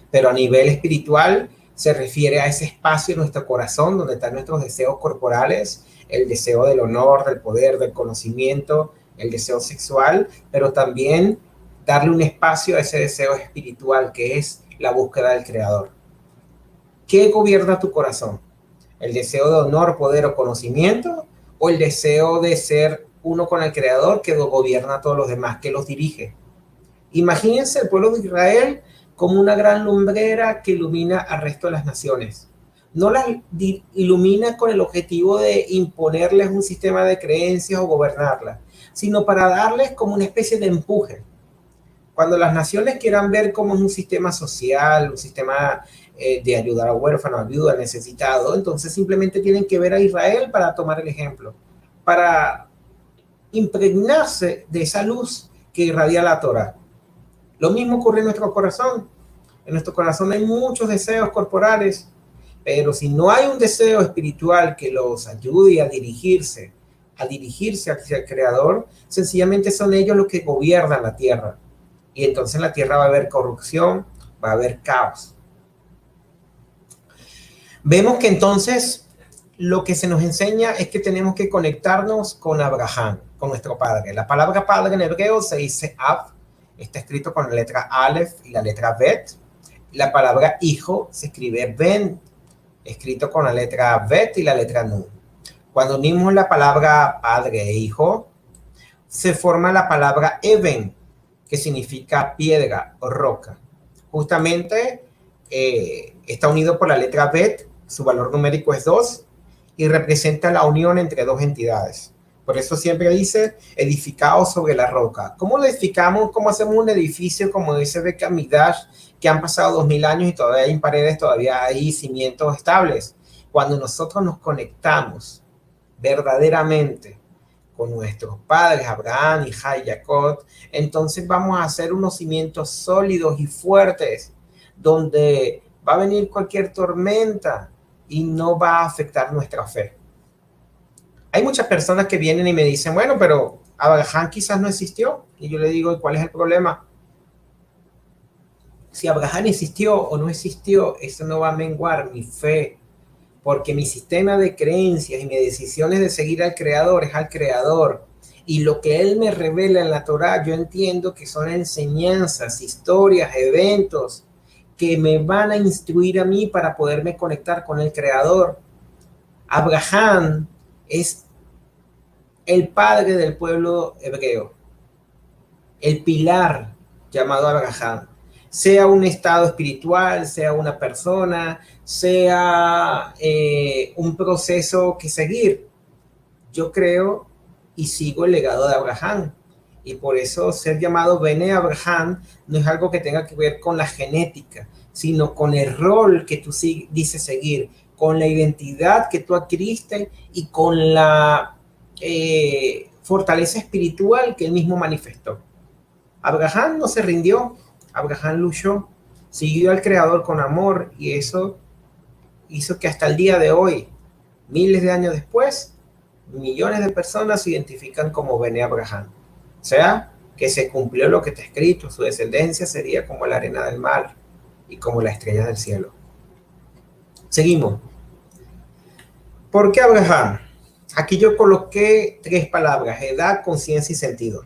pero a nivel espiritual se refiere a ese espacio en nuestro corazón donde están nuestros deseos corporales, el deseo del honor, del poder, del conocimiento, el deseo sexual, pero también darle un espacio a ese deseo espiritual que es la búsqueda del Creador. ¿Qué gobierna tu corazón? ¿El deseo de honor, poder o conocimiento? ¿O el deseo de ser uno con el Creador que gobierna a todos los demás, que los dirige? Imagínense el pueblo de Israel como una gran lumbrera que ilumina al resto de las naciones. No las ilumina con el objetivo de imponerles un sistema de creencias o gobernarlas, sino para darles como una especie de empuje. Cuando las naciones quieran ver cómo es un sistema social, un sistema de ayudar a huérfanos, ayuda al necesitado, entonces simplemente tienen que ver a Israel para tomar el ejemplo, para impregnarse de esa luz que irradia la Torá. Lo mismo ocurre en nuestro corazón. En nuestro corazón hay muchos deseos corporales, pero si no hay un deseo espiritual que los ayude a dirigirse hacia el Creador, sencillamente son ellos los que gobiernan la tierra. Y entonces en la tierra va a haber corrupción, va a haber caos. Vemos que entonces lo que se nos enseña es que tenemos que conectarnos con Abraham, con nuestro padre. La palabra padre en hebreo se dice Ab, está escrito con la letra Aleph y la letra Bet. La palabra hijo se escribe Ben, escrito con la letra Bet y la letra Nun. Cuando unimos la palabra padre e hijo, se forma la palabra Eben, que significa piedra o roca. Justamente está unido por la letra Bet, su valor numérico es 2 y representa la unión entre dos entidades. Por eso siempre dice edificado sobre la roca. ¿Cómo lo edificamos? ¿Cómo hacemos un edificio como dice Beit Hamikdash, que han pasado 2000 años y todavía hay paredes, todavía hay cimientos estables? Cuando nosotros nos conectamos verdaderamente con nuestros padres, Abraham, Isaac y Jacob, entonces vamos a hacer unos cimientos sólidos y fuertes, donde va a venir cualquier tormenta y no va a afectar nuestra fe. Hay muchas personas que vienen y me dicen, bueno, pero Abraham quizás no existió. Y yo le digo, ¿cuál es el problema? Si Abraham existió o no existió, eso no va a menguar mi fe, porque mi sistema de creencias y mis decisiones de seguir al Creador es al Creador. Y lo que Él me revela en la Torá, yo entiendo que son enseñanzas, historias, eventos que me van a instruir a mí para poderme conectar con el Creador. Abraham es el padre del pueblo hebreo, el pilar llamado Abraham. Sea un estado espiritual, sea una persona, sea un proceso que seguir. Yo creo y sigo el legado de Abraham. Y por eso ser llamado Bene Abraham no es algo que tenga que ver con la genética, sino con el rol que tú dices seguir, con la identidad que tú adquiriste y con la fortaleza espiritual que él mismo manifestó. Abraham no se rindió, Abraham luchó, siguió al Creador con amor y eso hizo que hasta el día de hoy, miles de años después, millones de personas se identifican como Bene Abraham. O sea, que se cumplió lo que está escrito, su descendencia sería como la arena del mar y como las estrellas del cielo. Seguimos. ¿Por qué Abraham? Aquí yo coloqué 3 palabras: edad, conciencia y sentido.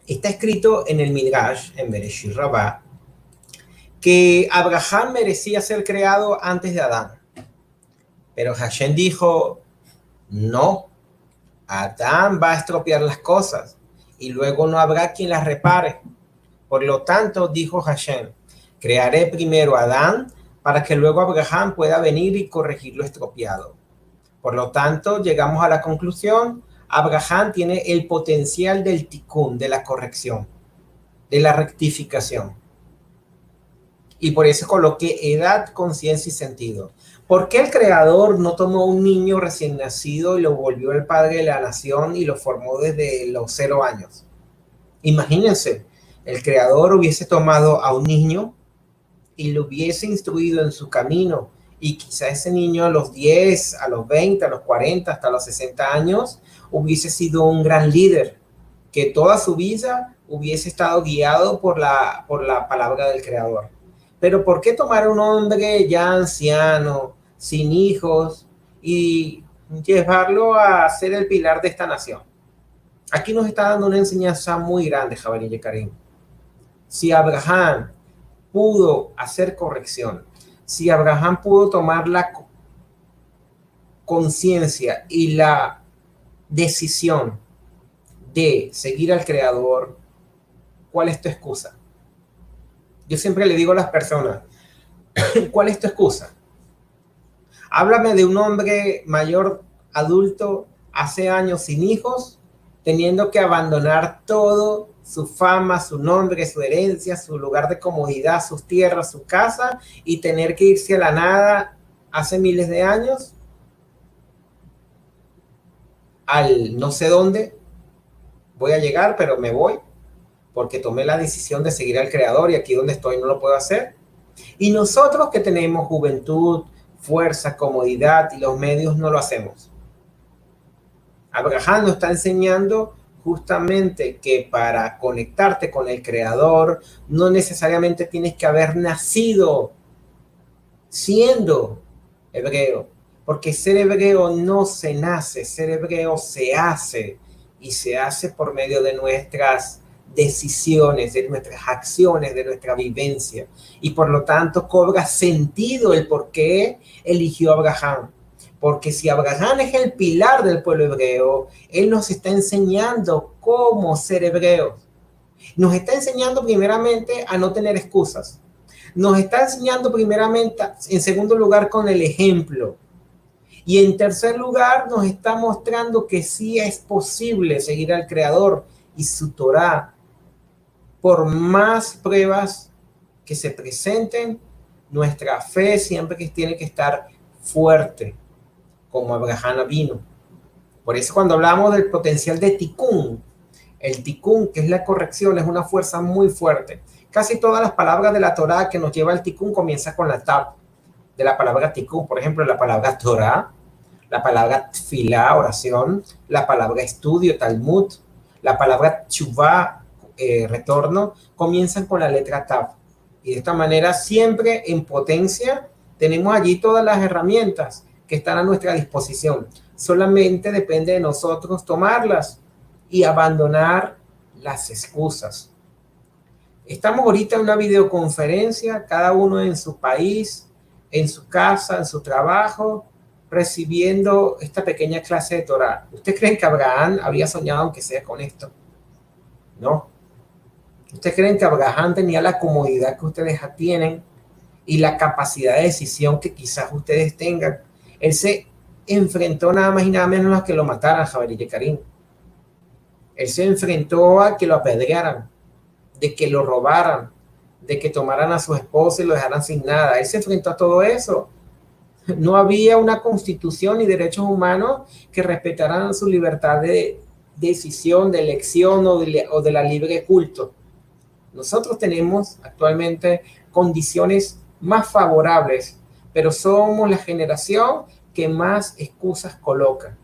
Está escrito en el Midrash, en Bereshit Rabbah, que Abraham merecía ser creado antes de Adán. Pero Hashem dijo, no, Adán va a estropear las cosas y luego no habrá quien las repare. Por lo tanto, dijo Hashem, crearé primero a Adán para que luego Abraham pueda venir y corregir lo estropeado. Por lo tanto, llegamos a la conclusión, Abraham tiene el potencial del tikkun, de la corrección, de la rectificación. Y por eso coloqué edad, conciencia y sentido. ¿Por qué el creador no tomó un niño recién nacido y lo volvió el padre de la nación y lo formó desde los 0 años? Imagínense, el creador hubiese tomado a un niño y lo hubiese instruido en su camino, y quizá ese niño a los 10, a los 20, a los 40, hasta los 60 años hubiese sido un gran líder, que toda su vida hubiese estado guiado por la palabra del creador. Pero ¿por qué tomar a un hombre ya anciano, sin hijos, y llevarlo a ser el pilar de esta nación? Aquí nos está dando una enseñanza muy grande, Javier y Karim. Si Abraham pudo hacer corrección, si Abraham pudo tomar la conciencia y la decisión de seguir al creador, ¿cuál es tu excusa? Yo siempre le digo a las personas, ¿cuál es tu excusa? Háblame de un hombre mayor, adulto, hace años sin hijos, teniendo que abandonar todo, su fama, su nombre, su herencia, su lugar de comodidad, sus tierras, su casa, y tener que irse a la nada hace miles de años, al no sé dónde voy a llegar, pero me voy, porque tomé la decisión de seguir al creador y aquí donde estoy no lo puedo hacer. Y nosotros que tenemos juventud, fuerza, comodidad y los medios, no lo hacemos. Abraham nos está enseñando justamente que para conectarte con el creador no necesariamente tienes que haber nacido siendo hebreo, porque ser hebreo no se nace, ser hebreo se hace, y se hace por medio de nuestras decisiones, de nuestras acciones, de nuestra vivencia, y por lo tanto cobra sentido el por qué eligió a Abraham. Porque si Abraham es el pilar del pueblo hebreo, él nos está enseñando cómo ser hebreos. Nos está enseñando primeramente a no tener excusas. Nos está enseñando primeramente, en segundo lugar, con el ejemplo. Y en tercer lugar, nos está mostrando que sí es posible seguir al Creador y su Torá. Por más pruebas que se presenten, nuestra fe siempre que tiene que estar fuerte, como Abraham vino. Por eso cuando hablamos del potencial de tikkun, el tikkun, que es la corrección, es una fuerza muy fuerte. Casi todas las palabras de la Torá que nos lleva al tikkun comienzan con la tab de la palabra tikkun. Por ejemplo, la palabra Torá, la palabra tfilá, oración, la palabra estudio, Talmud, la palabra tshuvá, retorno, comienzan con la letra tab. Y de esta manera, siempre en potencia, tenemos allí todas las herramientas que están a nuestra disposición. Solamente depende de nosotros tomarlas y abandonar las excusas. Estamos ahorita en una videoconferencia, cada uno en su país, en su casa, en su trabajo, recibiendo esta pequeña clase de Torá. ¿Ustedes creen que Abraham había soñado aunque sea con esto? No. ¿Ustedes creen que Abraham tenía la comodidad que ustedes tienen y la capacidad de decisión que quizás ustedes tengan? Él se enfrentó nada más y nada menos a que lo mataran, Javier y Karim. Él se enfrentó a que lo apedrearan, de que lo robaran, de que tomaran a su esposa y lo dejaran sin nada. Él se enfrentó a todo eso. No había una constitución ni derechos humanos que respetaran su libertad de decisión, de elección o de la libre culto. Nosotros tenemos actualmente condiciones más favorables, pero somos la generación que más excusas coloca.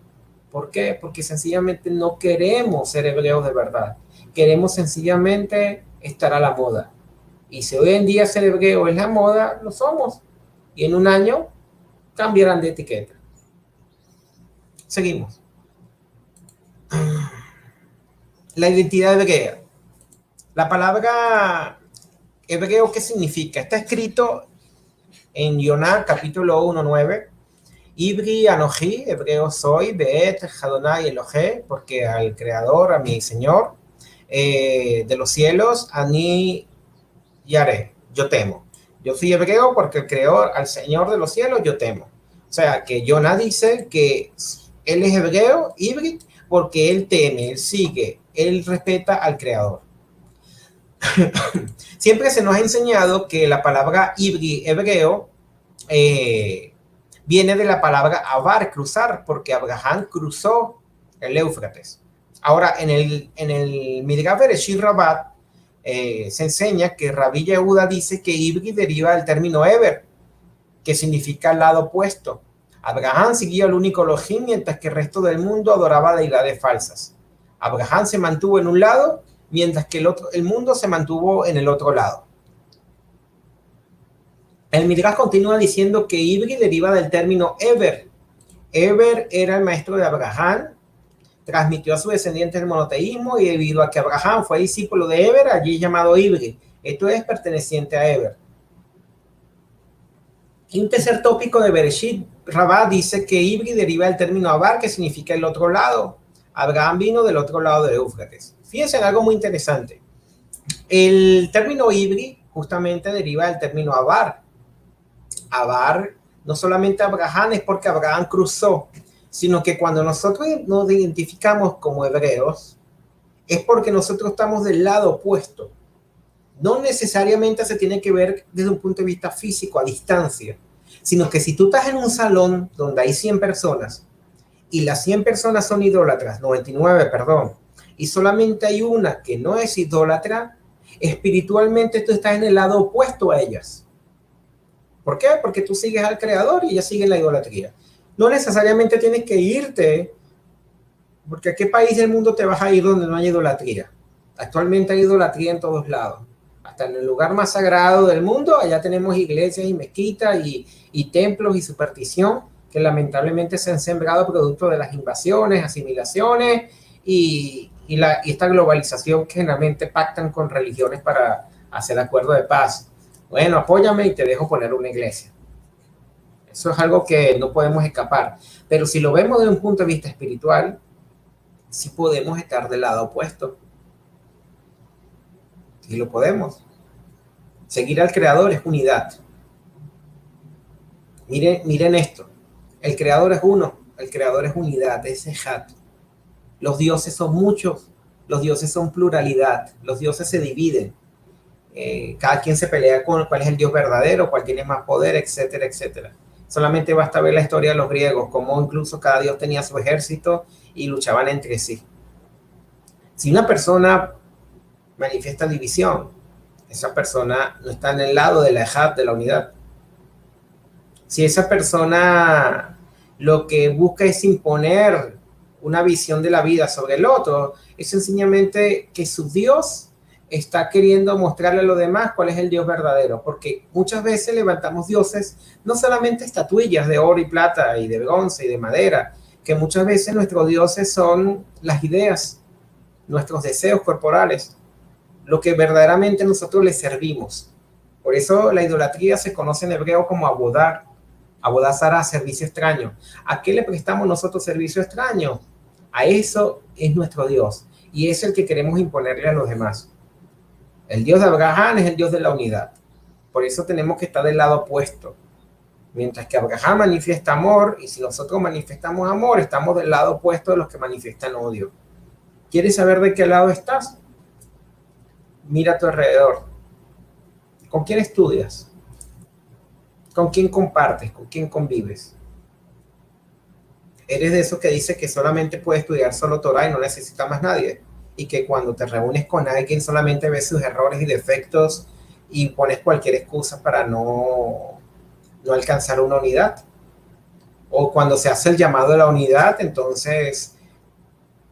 ¿Por qué? Porque sencillamente no queremos ser hebreos de verdad. Queremos sencillamente estar a la moda. Y si hoy en día ser hebreo es la moda, lo somos. Y en un año cambiarán de etiqueta. Seguimos. La identidad hebrea. La palabra hebreo, ¿qué significa? Está escrito en Yoná, capítulo 1:9. Ibri Anoji, hebreo soy, Beet Adonai Elohé, porque al Creador, a mi Señor de los cielos, Ani Yaré, yo temo. Yo soy hebreo porque el Creador, al Señor de los cielos, yo temo. O sea, que Yoná dice que él es hebreo, Ibri, porque él teme, él sigue, él respeta al Creador. Siempre se nos ha enseñado que la palabra ivri hebreo viene de la palabra avar, cruzar, porque Abraham cruzó el Éufrates. Ahora, en el Midrash Bereshit Rabbah se enseña que Rabbi Yehuda dice que ivri deriva del término ever, que significa lado opuesto. Abraham siguió el único Elohim, mientras que el resto del mundo adoraba deidades falsas. Abraham se mantuvo en un lado, mientras que el mundo se mantuvo en el otro lado. El Midrash continúa diciendo que ivri deriva del término ever. Eber era el maestro de Abraham, transmitió a sus descendientes el monoteísmo y debido a que Abraham fue discípulo de Eber, allí llamado ivri. Esto es perteneciente a Eber. Y un tercer tópico de Bereshit Rabbah dice que ivri deriva del término avar, que significa el otro lado. Abraham vino del otro lado de Éufrates. Fíjense en algo muy interesante. El término ivri justamente deriva del término avar. Avar, no solamente Abraham es porque Abraham cruzó, sino que cuando nosotros nos identificamos como hebreos, es porque nosotros estamos del lado opuesto. No necesariamente se tiene que ver desde un punto de vista físico, a distancia, sino que si tú estás en un salón donde hay 100 personas y las 100 personas son idólatras, 99, perdón, y solamente hay una que no es idólatra, espiritualmente tú estás en el lado opuesto a ellas. ¿Por qué? Porque tú sigues al Creador y ellas siguen la idolatría. No necesariamente tienes que irte, porque ¿a qué país del mundo te vas a ir donde no hay idolatría? Actualmente hay idolatría en todos lados. Hasta en el lugar más sagrado del mundo, allá tenemos iglesias y mezquitas y templos y superstición que lamentablemente se han sembrado producto de las invasiones, asimilaciones y esta globalización que generalmente pactan con religiones para hacer acuerdo de paz. Bueno, apóyame y te dejo poner una iglesia. Eso es algo que no podemos escapar. Pero si lo vemos desde un punto de vista espiritual, sí podemos estar del lado opuesto. Sí lo podemos. Seguir al Creador es unidad. Miren esto. El Creador es uno. El Creador es unidad, es Ejad. Los dioses son muchos. Los dioses son pluralidad. Los dioses se dividen. Cada quien se pelea con cuál es el Dios verdadero, cuál tiene más poder, etcétera, etcétera. Solamente basta ver la historia de los griegos, cómo incluso cada dios tenía su ejército y luchaban entre sí. Si una persona manifiesta división, esa persona no está en el lado de la ejad, de la unidad. Si esa persona lo que busca es imponer una visión de la vida sobre el otro, es sencillamente que su Dios está queriendo mostrarle a los demás cuál es el Dios verdadero, porque muchas veces levantamos dioses, no solamente estatuillas de oro y plata y de bronce y de madera, que muchas veces nuestros dioses son las ideas, nuestros deseos corporales, lo que verdaderamente nosotros les servimos. Por eso la idolatría se conoce en hebreo como abodar, abodar zara, servicio extraño. ¿A qué le prestamos nosotros servicio extraño? A eso es nuestro Dios y es el que queremos imponerle a los demás. El Dios de Abraham es el Dios de la unidad. Por eso tenemos que estar del lado opuesto. Mientras que Abraham manifiesta amor, y si nosotros manifestamos amor, estamos del lado opuesto de los que manifiestan odio. ¿Quieres saber de qué lado estás? Mira a tu alrededor. ¿Con quién estudias? ¿Con quién compartes? ¿Con quién convives? ¿Eres de esos que dice que solamente puedes estudiar solo Torah y no necesita más nadie? Y que cuando te reúnes con alguien solamente ves sus errores y defectos y pones cualquier excusa para no alcanzar una unidad. O cuando se hace el llamado a la unidad, entonces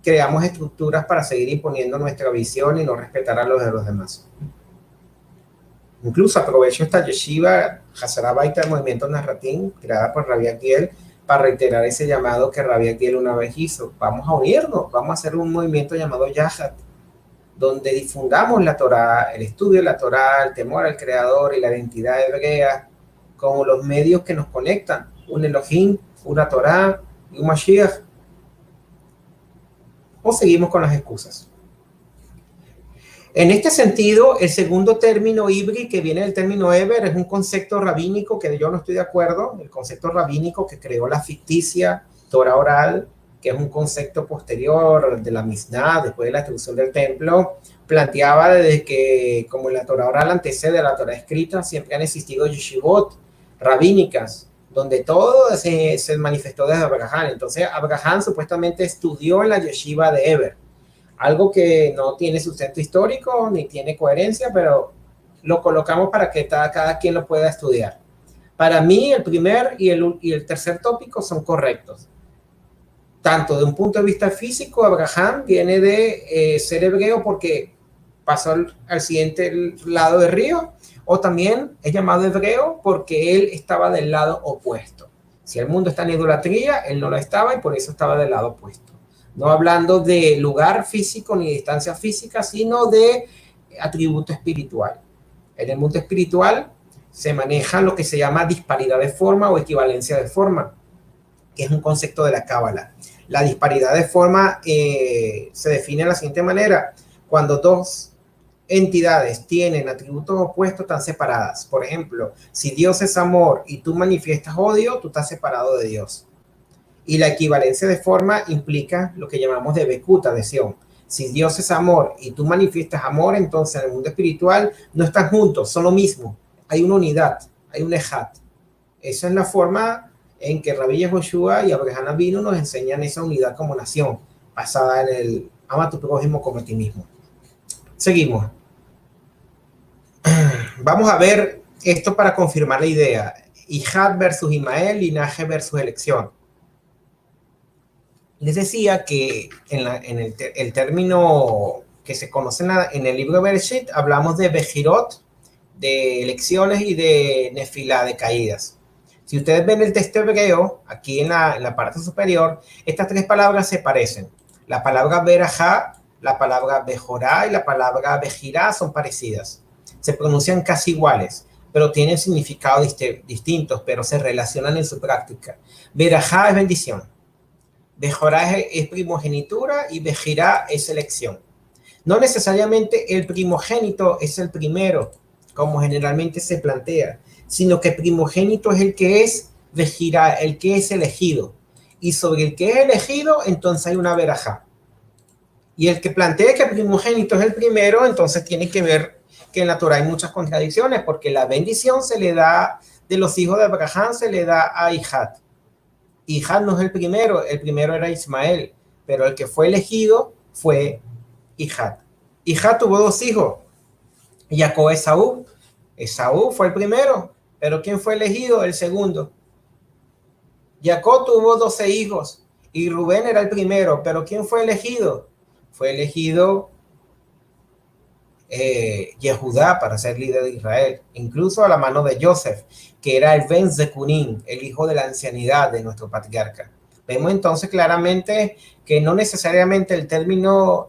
creamos estructuras para seguir imponiendo nuestra visión y no respetar a los de los demás. Incluso aprovecho esta yeshiva Hazara Baita del movimiento Narratín, creada por Rabbi Agdiel, para reiterar ese llamado que Rabbi Agdiel una vez hizo. Vamos a unirnos, vamos a hacer un movimiento llamado Yahad, donde difundamos la Torá, el estudio de la Torá, el temor al Creador y la identidad hebrea como los medios que nos conectan, un Elohim, una Torá y un Mashiach. O seguimos con las excusas. En este sentido, el segundo término ivri, que viene del término ever, es un concepto rabínico que yo no estoy de acuerdo, el concepto rabínico que creó la ficticia Torah oral, que es un concepto posterior de la Mishnah, después de la destrucción del templo, planteaba desde que, como la Torah oral antecede a la Torah escrita, siempre han existido yeshivot rabínicas, donde todo se manifestó desde Abraham. Entonces, Abraham supuestamente estudió en la yeshiva de Eber, algo que no tiene sustento histórico ni tiene coherencia, pero lo colocamos para que cada quien lo pueda estudiar. Para mí, el primer y el tercer tópico son correctos. Tanto de un punto de vista físico, Abraham viene de ser hebreo porque pasó al siguiente lado del río, o también es llamado hebreo porque él estaba del lado opuesto. Si el mundo está en idolatría, él no lo estaba y por eso estaba del lado opuesto. No hablando de lugar físico ni distancia física, sino de atributo espiritual. En el mundo espiritual se maneja lo que se llama disparidad de forma o equivalencia de forma, que es un concepto de la Cábala. La disparidad de forma se define de la siguiente manera: cuando dos entidades tienen atributos opuestos, están separadas. Por ejemplo, si Dios es amor y tú manifiestas odio, tú estás separado de Dios. Y la equivalencia de forma implica lo que llamamos de bekut, adhesión. Si Dios es amor y tú manifiestas amor, entonces en el mundo espiritual no están juntos, son lo mismo. Hay una unidad, hay un ejat. Esa es la forma en que Rabbi Yehoshua y Abraham Avinu nos enseñan esa unidad como nación, basada en el ama a tu prójimo como a ti mismo. Seguimos. Vamos a ver esto para confirmar la idea. Ijad versus Ismael, linaje versus elección. Les decía que en el término que se conoce en el libro de Bereshit, hablamos de Bejirot, de elecciones, y de Nefilá, de caídas. Si ustedes ven el texto hebreo, aquí en la parte superior, estas tres palabras se parecen. La palabra Berajá, la palabra Bejorá y la palabra Bejirá son parecidas. Se pronuncian casi iguales, pero tienen significados distintos, pero se relacionan en su práctica. Berajá es bendición. Bejorá es primogenitura y Bejirá es elección. No necesariamente el primogénito es el primero, como generalmente se plantea, sino que primogénito es el que es Bejirá, el que es elegido. Y sobre el que es elegido, entonces hay una verajá. Y el que plantea que el primogénito es el primero, entonces tiene que ver que en la Torah hay muchas contradicciones, porque la bendición se le da, de los hijos de Abraham se le da a Ijad. Ijad no es el primero era Ismael, pero el que fue elegido fue Ijad. Ijad tuvo dos hijos, Jacob y Esaú. Esaú fue el primero, pero ¿quién fue elegido? El segundo. Jacob tuvo 12 hijos y Rubén era el primero, pero ¿quién fue elegido? Fue elegido Yehudá para ser líder de Israel, incluso a la mano de Joseph, que era el Ben Zekunim, el hijo de la ancianidad de nuestro patriarca. Vemos entonces claramente que no necesariamente el término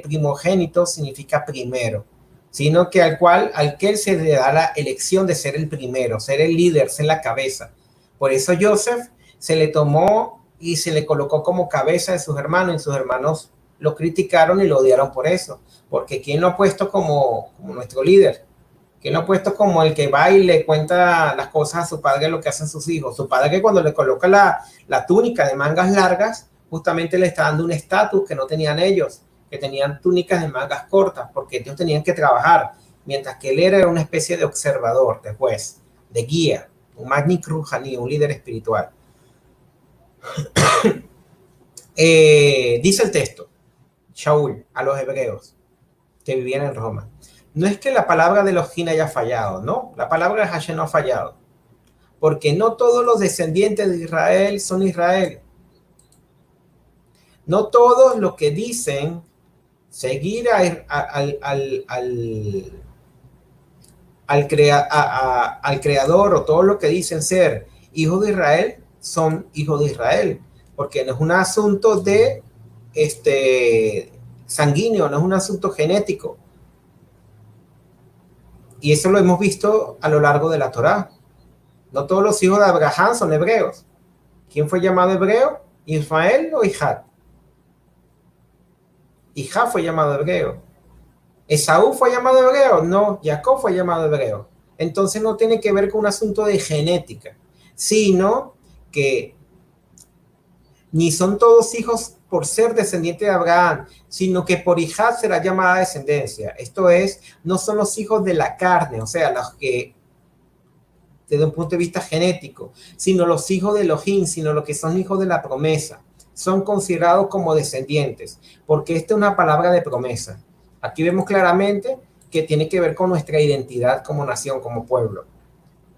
primogénito significa primero, sino que al que se le da la elección de ser el primero, ser el líder, ser la cabeza. Por eso Joseph se le tomó y se le colocó como cabeza de sus hermanos, y sus hermanos lo criticaron y lo odiaron por eso, porque ¿quién lo ha puesto como nuestro líder? ¿Quién lo ha puesto como el que va y le cuenta las cosas a su padre, lo que hacen sus hijos? Su padre, cuando le coloca la túnica de mangas largas, justamente le está dando un estatus que no tenían ellos, que tenían túnicas de mangas cortas, porque ellos tenían que trabajar, mientras que él era una especie de observador, de juez, de guía, un magnik ruhani, un líder espiritual. Dice el texto, Shaul a los hebreos que vivían en Roma: no es que la palabra de Elohim haya fallado, no, la palabra de Hashem no ha fallado, porque no todos los descendientes de Israel son Israel. No todos los que dicen seguir al Creador, o todos los que dicen ser hijos de Israel son hijos de Israel, porque no es un asunto de sanguíneo, no es un asunto genético. Y eso lo hemos visto a lo largo de la Torá. No todos los hijos de Abraham son hebreos. ¿Quién fue llamado hebreo? ¿Ismael o Ijad? Ijad fue llamado hebreo. ¿Esaú fue llamado hebreo? No, Jacob fue llamado hebreo. Entonces no tiene que ver con un asunto de genética, sino que ni son todos hijos por ser descendiente de Abraham, sino que por hijad será llamada descendencia. Esto es, no son los hijos de la carne, o sea, los que desde un punto de vista genético, sino los hijos de Elohim, sino los que son hijos de la promesa. Son considerados como descendientes, porque esta es una palabra de promesa. Aquí vemos claramente que tiene que ver con nuestra identidad como nación, como pueblo.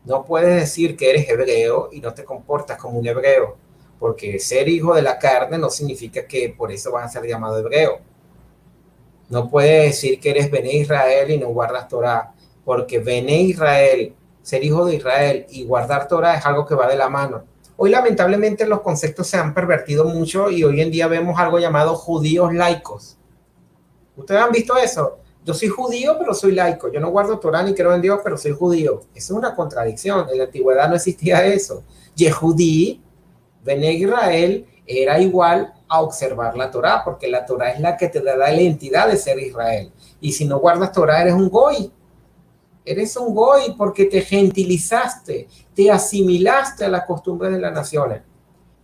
No puedes decir que eres hebreo y no te comportas como un hebreo, porque ser hijo de la carne no significa que por eso vas a ser llamado hebreo. No puedes decir que eres Bené Israel y no guardas Torah, porque Bené Israel, ser hijo de Israel y guardar Torah es algo que va de la mano. Hoy lamentablemente los conceptos se han pervertido mucho y hoy en día vemos algo llamado judíos laicos. ¿Ustedes han visto eso? Yo soy judío, pero soy laico. Yo no guardo Torah ni creo en Dios, pero soy judío. Eso es una contradicción. En la antigüedad no existía eso. Yehudí, Bené Israel, era igual a observar la Torah, porque la Torah es la que te da la identidad de ser Israel. Y si no guardas Torah, eres un goy. Eres un goy porque te gentilizaste, te asimilaste a las costumbres de las naciones.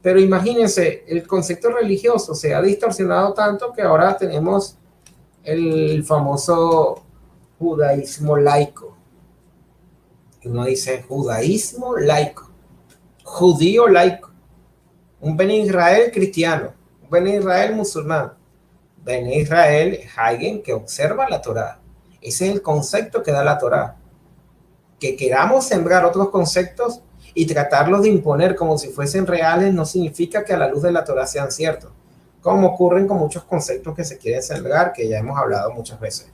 Pero imagínense, el concepto religioso se ha distorsionado tanto que ahora tenemos el famoso judaísmo laico. Uno dice judaísmo laico, judío laico, un Bené Israel cristiano, un Bené Israel musulmán. Bené Israel es alguien que observa la Torá. Ese es el concepto que da la Torá. Que queramos sembrar otros conceptos y tratarlos de imponer como si fuesen reales no significa que a la luz de la Torá sean ciertos, como ocurren con muchos conceptos que se quieren sembrar, que ya hemos hablado muchas veces.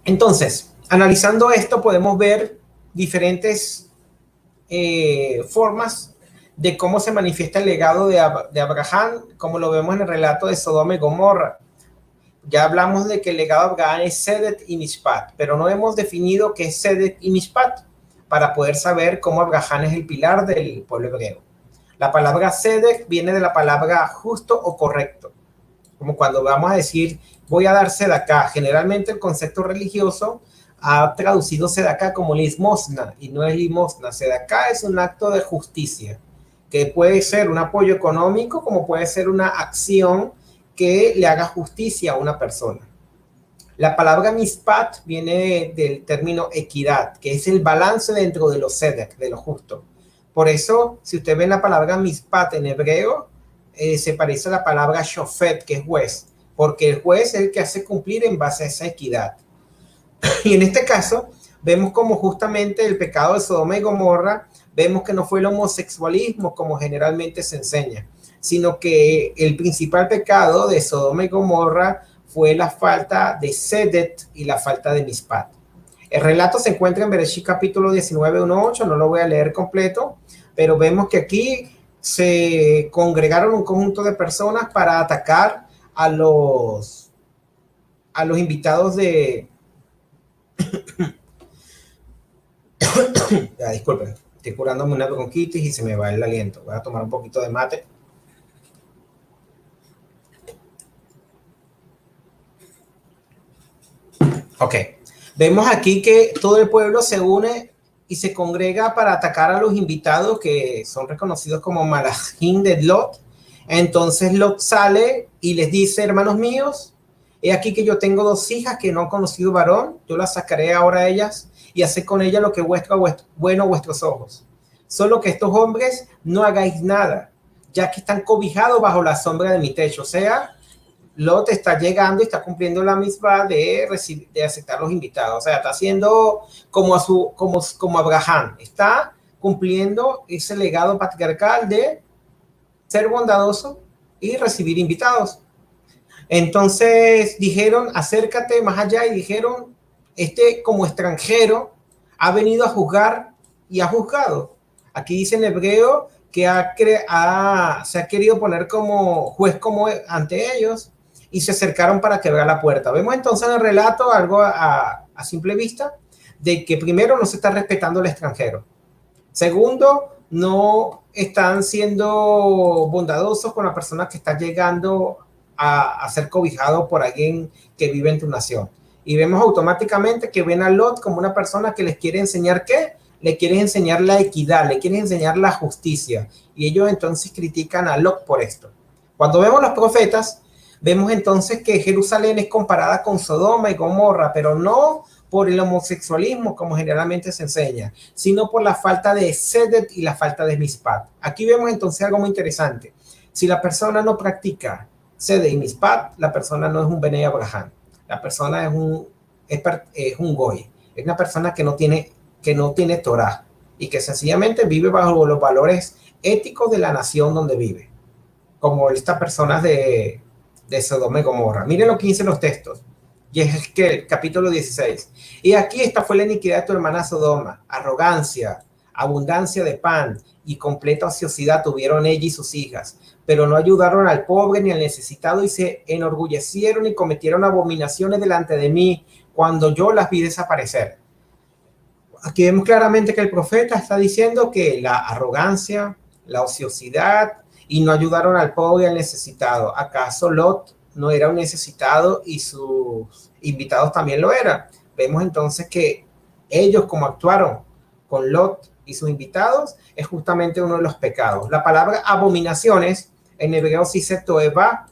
Entonces, analizando esto, podemos ver diferentes formas de cómo se manifiesta el legado de Abraham, como lo vemos en el relato de Sodoma y Gomorra. Ya hablamos de que el legado de Abraham es Sedet y Mishpat, pero no hemos definido qué es Sedet y Mishpat para poder saber cómo Abraham es el pilar del pueblo hebreo. La palabra Sedet viene de la palabra justo o correcto, como cuando vamos a decir voy a dar sedaká. Generalmente el concepto religioso ha traducido sedaká como limosna, y no es limosna. Sedaká es un acto de justicia, que puede ser un apoyo económico, como puede ser una acción que le haga justicia a una persona. La palabra mishpat viene del término equidad, que es el balance dentro de los sedek, de lo justo. Por eso, si usted ve la palabra mishpat en hebreo, se parece a la palabra shofet, que es juez, porque el juez es el que hace cumplir en base a esa equidad. Y en este caso, vemos como justamente el pecado de Sodoma y Gomorra, vemos que no fue el homosexualismo como generalmente se enseña, sino que el principal pecado de Sodoma y Gomorra fue la falta de Sedet y la falta de Mishpat. El relato se encuentra en Bereshit capítulo 19, 1-8, no lo voy a leer completo, pero vemos que aquí se congregaron un conjunto de personas para atacar a los invitados de... Ya, disculpen, estoy curándome una bronquitis y se me va el aliento. Voy a tomar un poquito de mate. Ok, vemos aquí que todo el pueblo se une y se congrega para atacar a los invitados que son reconocidos como Malachim de Lot. Entonces Lot sale y les dice, hermanos míos, he aquí que yo tengo 2 hijas que no han conocido varón, yo las sacaré ahora a ellas y haced con ellas lo que bueno vuestros ojos. Solo que estos hombres no hagáis nada, ya que están cobijados bajo la sombra de mi techo. O sea, Lot está llegando y está cumpliendo la misma de aceptar los invitados. O sea, está haciendo como Abraham. Está cumpliendo ese legado patriarcal de ser bondadoso y recibir invitados. Entonces dijeron, acércate más allá, y dijeron, como extranjero ha venido a juzgar y ha juzgado. Aquí dice en hebreo que se ha querido poner como juez como ante ellos, y se acercaron para quebrar la puerta. Vemos entonces en el relato algo a simple vista, de que primero no se está respetando al extranjero. Segundo, no están siendo bondadosos con la persona que está llegando a ser cobijado por alguien que vive en tu nación. Y vemos automáticamente que ven a Lot como una persona que les quiere enseñar ¿qué? le quieres enseñar la equidad, le quieres enseñar la justicia. Y ellos entonces critican a Lot por esto. Cuando vemos los profetas, vemos entonces que Jerusalén es comparada con Sodoma y Gomorra, pero no por el homosexualismo, como generalmente se enseña, sino por la falta de Sedet y la falta de Mispat. Aquí vemos entonces algo muy interesante. Si la persona no practica Sedet y Mispat, la persona no es un Benei Abraham. La persona es un Goy. Es una persona que no tiene Torah y que sencillamente vive bajo los valores éticos de la nación donde vive, como estas personas de Sodoma y Gomorra. Miren lo que dicen los textos. Y es que el capítulo 16. Y aquí esta fue la iniquidad de tu hermana Sodoma: arrogancia, abundancia de pan y completa ociosidad tuvieron ella y sus hijas, pero no ayudaron al pobre ni al necesitado, y se enorgullecieron y cometieron abominaciones delante de mí cuando yo las vi desaparecer. Aquí vemos claramente que el profeta está diciendo que la arrogancia, la ociosidad, y no ayudaron al pobre y al necesitado. ¿Acaso Lot no era un necesitado y sus invitados también lo eran? Vemos entonces que ellos, como actuaron con Lot y sus invitados, es justamente uno de los pecados. La palabra abominaciones en hebreo sí se toeva,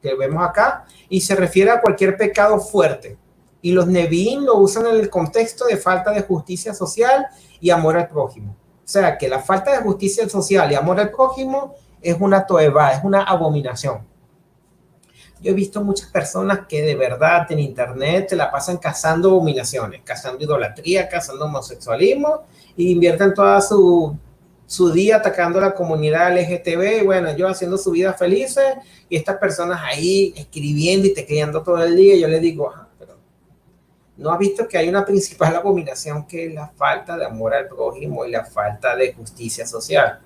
que vemos acá, y se refiere a cualquier pecado fuerte. Y los Nevi'im lo usan en el contexto de falta de justicia social y amor al prójimo. O sea, que la falta de justicia social y amor al prójimo es una toeva, es una abominación. Yo he visto muchas personas que de verdad en internet se la pasan cazando abominaciones, cazando idolatría, cazando homosexualismo, y invierten toda su día atacando a la comunidad LGTB, y bueno, yo haciendo su vida felices, y estas personas ahí escribiendo y tecleando todo el día. Y yo les digo, pero ¿no has visto que hay una principal abominación, que es la falta de amor al prójimo y la falta de justicia social?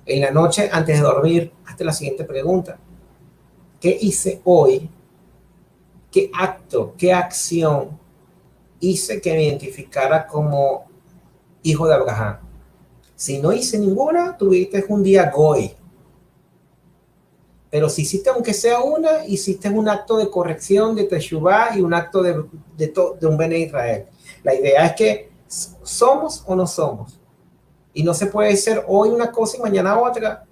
En la noche, antes de dormir, hazte la siguiente pregunta: ¿qué hice hoy? ¿Qué acto, qué acción hice que me identificara como hijo de Abraham? Si no hice ninguna, tuviste un día Goy. Pero si hiciste, aunque sea una, hiciste un acto de corrección, de Teshuvah, y un acto de un Bene Israel. La idea es que somos o no somos. Y no se puede ser hoy una cosa y mañana otra.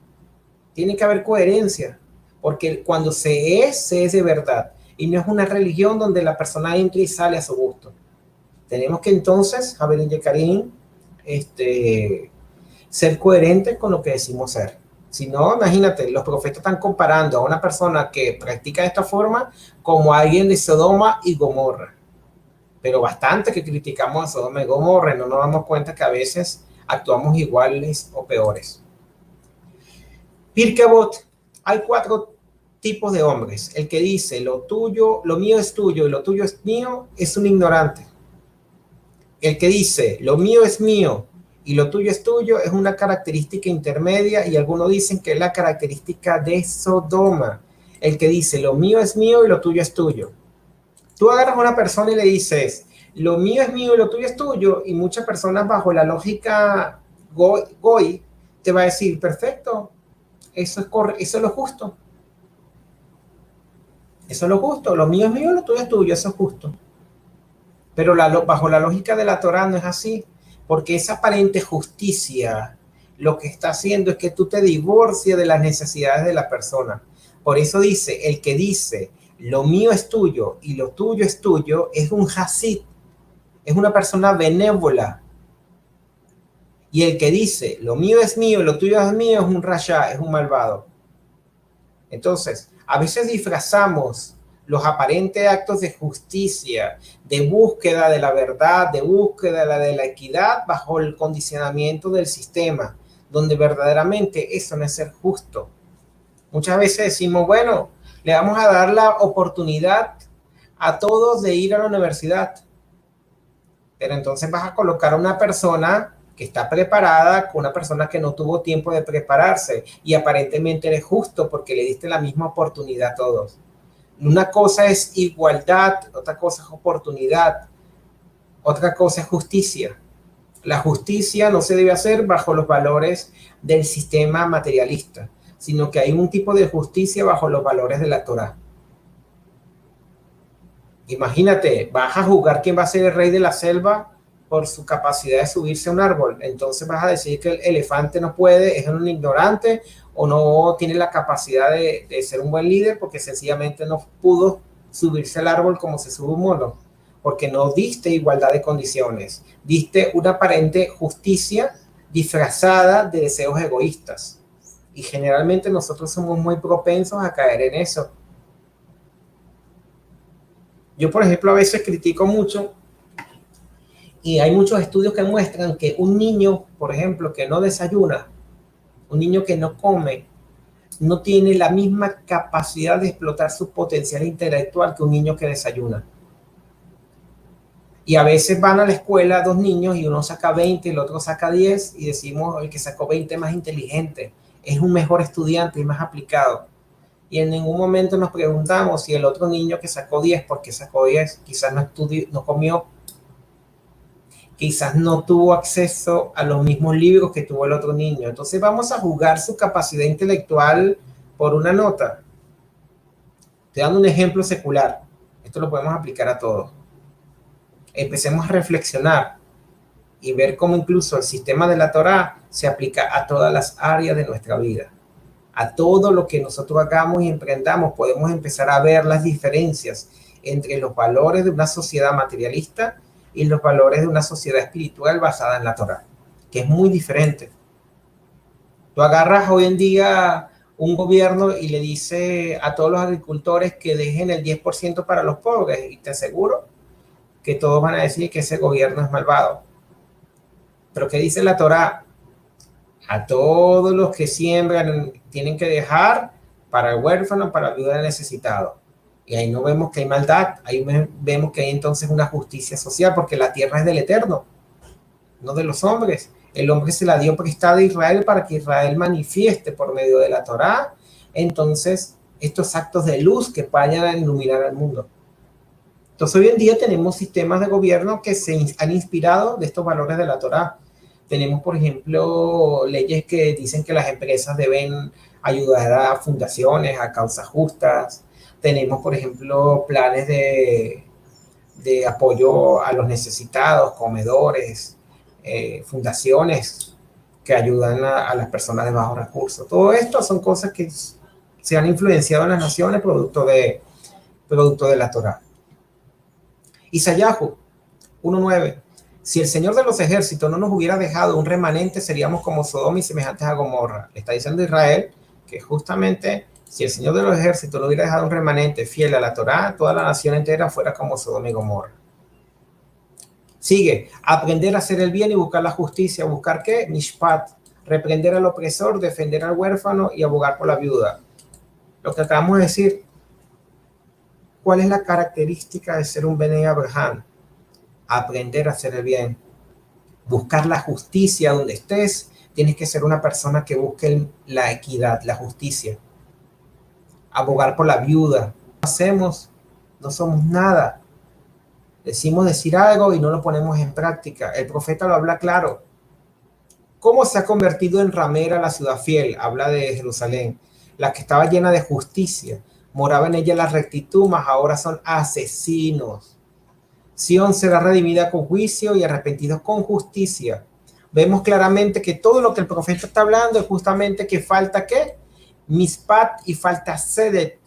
Tiene que haber coherencia. Porque cuando se es de verdad. Y no es una religión donde la persona entra y sale a su gusto. Tenemos que entonces, Javelin Yekarim, ser coherentes con lo que decimos ser. Si no, imagínate, los profetas están comparando a una persona que practica de esta forma como a alguien de Sodoma y Gomorra. Pero bastante que criticamos a Sodoma y Gomorra, y no nos damos cuenta que a veces actuamos iguales o peores. Pirkei Avot, hay 4 tipos de hombres. El que dice lo mío es tuyo y lo tuyo es mío, es un ignorante. El que dice lo mío es mío y lo tuyo es tuyo, es una característica intermedia, y algunos dicen que es la característica de Sodoma. El que dice lo mío es mío y lo tuyo es tuyo. Tú agarras a una persona y le dices lo mío es mío y lo tuyo es tuyo, y muchas personas bajo la lógica Goy te va a decir, perfecto, eso es lo justo. Eso es lo justo, lo mío es mío, lo tuyo es tuyo, eso es justo. Pero bajo la lógica de la Torá no es así, porque esa aparente justicia lo que está haciendo es que tú te divorcies de las necesidades de la persona. Por eso dice, el que dice lo mío es tuyo y lo tuyo es tuyo, es un hasid, es una persona benévola. Y el que dice lo mío es mío y lo tuyo es mío, es un rasha, es un malvado. Entonces, a veces disfrazamos los aparentes actos de justicia, de búsqueda de la verdad, de búsqueda de la equidad, bajo el condicionamiento del sistema, donde verdaderamente eso no es ser justo. Muchas veces decimos, bueno, le vamos a dar la oportunidad a todos de ir a la universidad, pero entonces vas a colocar a una persona que está preparada con una persona que no tuvo tiempo de prepararse, y aparentemente eres justo porque le diste la misma oportunidad a todos. Una cosa es igualdad, otra cosa es oportunidad, otra cosa es justicia. La justicia no se debe hacer bajo los valores del sistema materialista, sino que hay un tipo de justicia bajo los valores de la Torá. Imagínate, vas a jugar quién va a ser el rey de la selva por su capacidad de subirse a un árbol. Entonces vas a decir que el elefante no puede, es un ignorante o no tiene la capacidad de ser un buen líder porque sencillamente no pudo subirse al árbol como se sube un mono, porque no diste igualdad de condiciones, diste una aparente justicia disfrazada de deseos egoístas. Y generalmente nosotros somos muy propensos a caer en eso. Yo, por ejemplo, a veces critico mucho y hay muchos estudios que muestran que un niño, por ejemplo, que no desayuna, un niño que no come, no tiene la misma capacidad de explotar su potencial intelectual que un niño que desayuna. Y a veces van a la escuela dos niños y uno saca 20, el otro saca 10 y decimos el que sacó 20 es más inteligente, es un mejor estudiante y más aplicado. Y en ningún momento nos preguntamos si el otro niño que sacó 10, porque sacó 10, quizás no estudió, no comió, quizás no tuvo acceso a los mismos libros que tuvo el otro niño. Entonces vamos a juzgar su capacidad intelectual por una nota. Estoy dando un ejemplo secular. Esto lo podemos aplicar a todos. Empecemos a reflexionar y ver cómo incluso el sistema de la Torá se aplica a todas las áreas de nuestra vida. A todo lo que nosotros hagamos y emprendamos, podemos empezar a ver las diferencias entre los valores de una sociedad materialista y los valores de una sociedad espiritual basada en la Torá, que es muy diferente. Tú agarras hoy en día un gobierno y le dice a todos los agricultores que dejen el 10% para los pobres, y te aseguro que todos van a decir que ese gobierno es malvado. Pero ¿qué dice la Torá? A todos los que siembran tienen que dejar para el huérfano, para el viuda necesitado. Y ahí no vemos que hay maldad, ahí vemos que hay entonces una justicia social, porque la tierra es del Eterno, no de los hombres. El hombre se la dio prestada a Israel para que Israel manifieste por medio de la Torá, entonces, estos actos de luz que vayan a iluminar al mundo. Entonces, hoy en día tenemos sistemas de gobierno que se han inspirado de estos valores de la Torá. Tenemos, por ejemplo, leyes que dicen que las empresas deben ayudar a fundaciones, a causas justas. Tenemos, por ejemplo, planes de apoyo a los necesitados, comedores, fundaciones que ayudan a las personas de bajos recursos. Todo esto son cosas que se han influenciado en las naciones producto de la Torá. Isayahu 1:9. Si el Señor de los ejércitos no nos hubiera dejado un remanente, seríamos como Sodoma y semejantes a Gomorra. Le está diciendo Israel que justamente si el Señor de los ejércitos no hubiera dejado un remanente fiel a la Torá, toda la nación entera fuera como Sodoma y Gomorra. Sigue, aprender a hacer el bien y buscar la justicia. ¿Buscar qué? Mishpat. Reprender al opresor, defender al huérfano y abogar por la viuda. Lo que acabamos de decir. ¿Cuál es la característica de ser un Bnei Abraham? Aprender a hacer el bien. Buscar la justicia donde estés. Tienes que ser una persona que busque la equidad, la justicia. Abogar por la viuda. No hacemos, no somos nada. Decimos decir algo y no lo ponemos en práctica. El profeta lo habla claro. ¿Cómo se ha convertido en ramera la ciudad fiel? Habla de Jerusalén. La que estaba llena de justicia. Moraba en ella la rectitud, mas ahora son asesinos. Sión será redimida con juicio y arrepentidos con justicia. Vemos claramente que todo lo que el profeta está hablando es justamente que falta ¿qué? Mispat y falta Sedet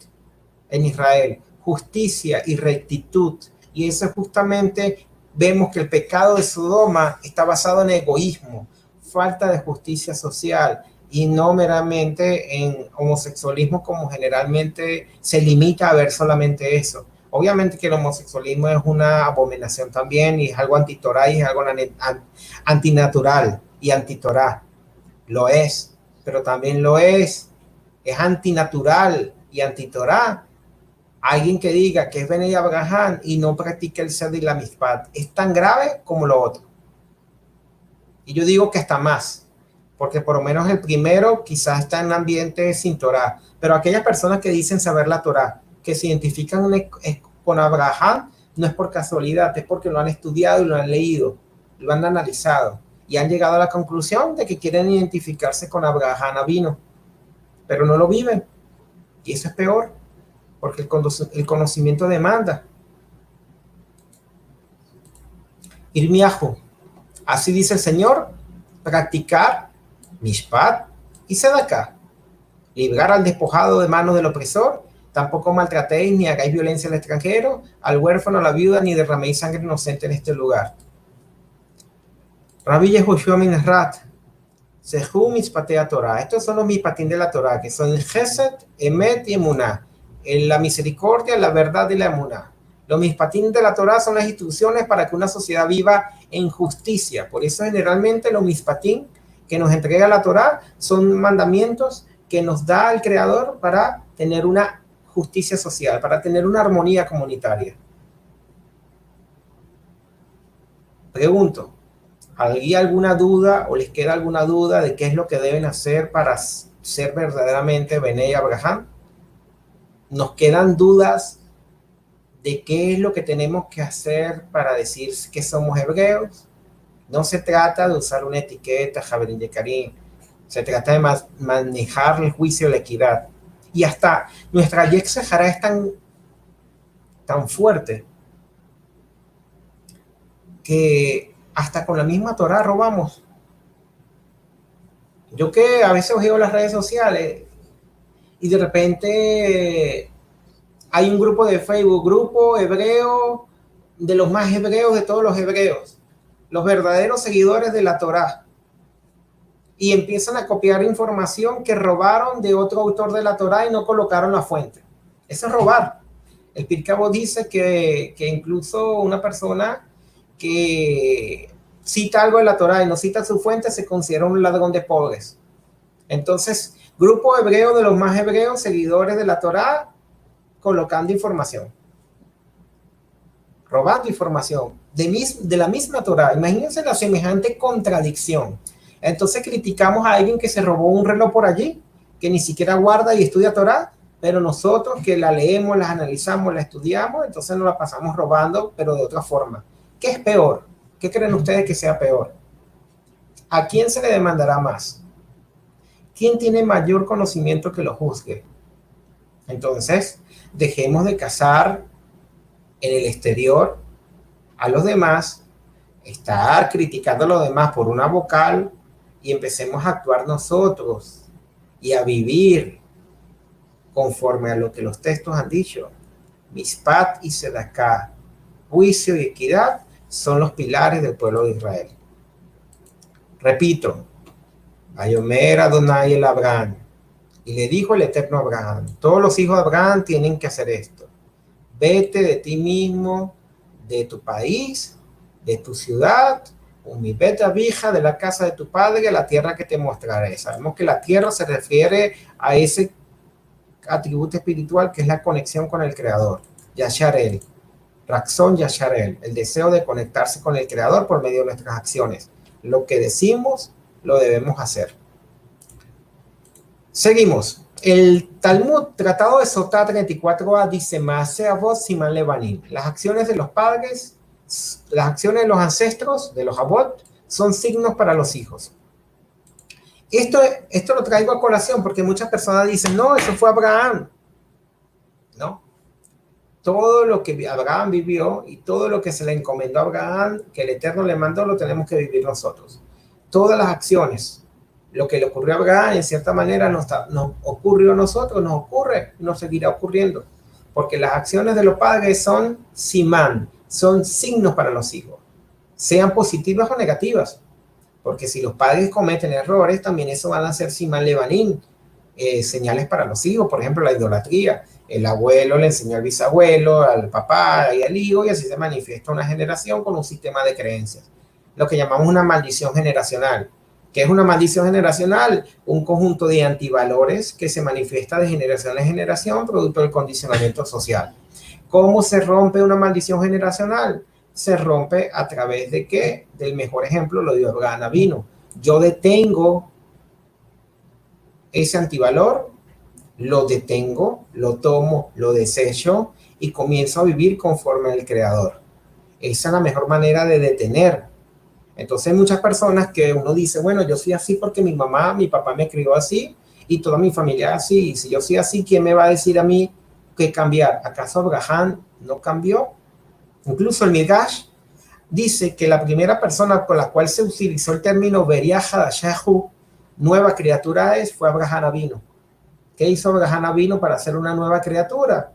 en Israel. Justicia y rectitud. Y eso es justamente, vemos que el pecado de Sodoma está basado en egoísmo, falta de justicia social y no meramente en homosexualismo como generalmente se limita a ver solamente eso. Obviamente que el homosexualismo es una abominación también y es algo antitorá y es algo antinatural y antitorá. Lo es, pero también lo es antinatural y antitorá. Alguien que diga que es Bnei Abraham y no practica el Seder y la Mishpat es tan grave como lo otro. Y yo digo que hasta más, porque por lo menos el primero quizás está en un ambiente sin Torah, pero aquellas personas que dicen saber la Torah, que se identifican con Abraham, no es por casualidad, es porque lo han estudiado y lo han leído, lo han analizado y han llegado a la conclusión de que quieren identificarse con Abraham Avino, pero no lo viven. Y eso es peor, porque el conocimiento demanda. Irmiajo Así dice el Señor, practicar mishpat y sedaká, librar al despojado de manos del opresor, tampoco maltratéis ni hagáis violencia al extranjero, al huérfano, a la viuda, ni derraméis sangre inocente en este lugar. Rabbi Yehoshua Minrat, Sehu Mishpatea Torah. Estos son los mishpatim de la Torah, que son el Chesed, Emet y Emuná. La misericordia, la verdad y la Emuná. Los mishpatim de la Torah son las instrucciones para que una sociedad viva en justicia. Por eso generalmente los mishpatim que nos entrega la Torah son mandamientos que nos da el Creador para tener una justicia social, para tener una armonía comunitaria. Pregunto, ¿hay alguna duda o les queda alguna duda de qué es lo que deben hacer para ser verdaderamente Benei Abraham? ¿Nos quedan dudas de qué es lo que tenemos que hacer para decir que somos hebreos? No se trata de usar una etiqueta, Javerín de Karim. Se trata de manejar el juicio de la equidad. Y hasta nuestra Yetzer Hará es tan fuerte que hasta con la misma Torah robamos. Yo que a veces veo las redes sociales y de repente hay un grupo de Facebook, grupo hebreo, de los más hebreos de todos los hebreos, los verdaderos seguidores de la Torah, y empiezan a copiar información que robaron de otro autor de la Torah y no colocaron la fuente. Eso es robar. El Pirkei Avot dice que incluso una persona que cita algo de la Torah y no cita su fuente se considera un ladrón de pobres. Entonces, grupo hebreo de los más hebreos, seguidores de la Torah, colocando información, robando información de la misma Torah. Imagínense la semejante contradicción. Entonces criticamos a alguien que se robó un reloj por allí, que ni siquiera guarda y estudia Torah, pero nosotros que la leemos, la analizamos, la estudiamos, entonces nos la pasamos robando, pero de otra forma. ¿Qué es peor? ¿Qué creen ustedes que sea peor? ¿A quién se le demandará más? ¿Quién tiene mayor conocimiento que lo juzgue? Entonces, dejemos de cazar en el exterior a los demás, estar criticando a los demás por una vocal y empecemos a actuar nosotros y a vivir conforme a lo que los textos han dicho. Mishpat y Sedaká, juicio y equidad son los pilares del pueblo de Israel. Repito, Vayomer Adonai el Abraham, y le dijo el Eterno a Abraham, todos los hijos de Abraham tienen que hacer esto. Vete de ti mismo, de tu país, de tu ciudad, mi beta vieja, de la casa de tu padre, a la tierra que te mostraré. Sabemos que la tierra se refiere a ese atributo espiritual que es la conexión con el Creador. Yasharel, Raxón Yasharel, el deseo de conectarse con el Creador por medio de nuestras acciones. Lo que decimos, lo debemos hacer. Seguimos. El Talmud, Tratado de Sotá 34a, dice: Maaseh Avot Siman Levanim. Las acciones de los padres, las acciones de los ancestros, de los Avot, son signos para los hijos. Esto lo traigo a colación porque muchas personas dicen, no, eso fue Abraham. No. Todo lo que Abraham vivió y todo lo que se le encomendó a Abraham, que el Eterno le mandó, lo tenemos que vivir nosotros. Todas las acciones, lo que le ocurrió a Abraham, en cierta manera nos ocurrió a nosotros, nos ocurre y nos seguirá ocurriendo. Porque las acciones de los padres son simán, son signos para los hijos, sean positivas o negativas. Porque si los padres cometen errores, también eso van a ser simán levanim, señales para los hijos. Por ejemplo, la idolatría. El abuelo le enseñó al bisabuelo, al papá y al hijo, y así se manifiesta una generación con un sistema de creencias. Lo que llamamos una maldición generacional. ¿Qué es una maldición generacional? Un conjunto de antivalores que se manifiesta de generación en generación producto del condicionamiento social. ¿Cómo se rompe una maldición generacional? Se rompe a través de ¿qué? Del mejor ejemplo lo dio Abraham Avinu. Yo detengo ese antivalor, lo detengo, lo tomo, lo desecho y comienzo a vivir conforme al Creador. Esa es la mejor manera de detener. Entonces hay muchas personas que uno dice, bueno, yo soy así porque mi mamá, mi papá me crió así y toda mi familia así. Y si yo soy así, ¿quién me va a decir a mí qué cambiar? ¿Acaso Abraham no cambió? Incluso el Midrash dice que la primera persona con la cual se utilizó el término Beria Hadashahu, nueva criatura fue Abraham Avinu. ¿Qué hizo Abraham Avinu para hacer una nueva criatura?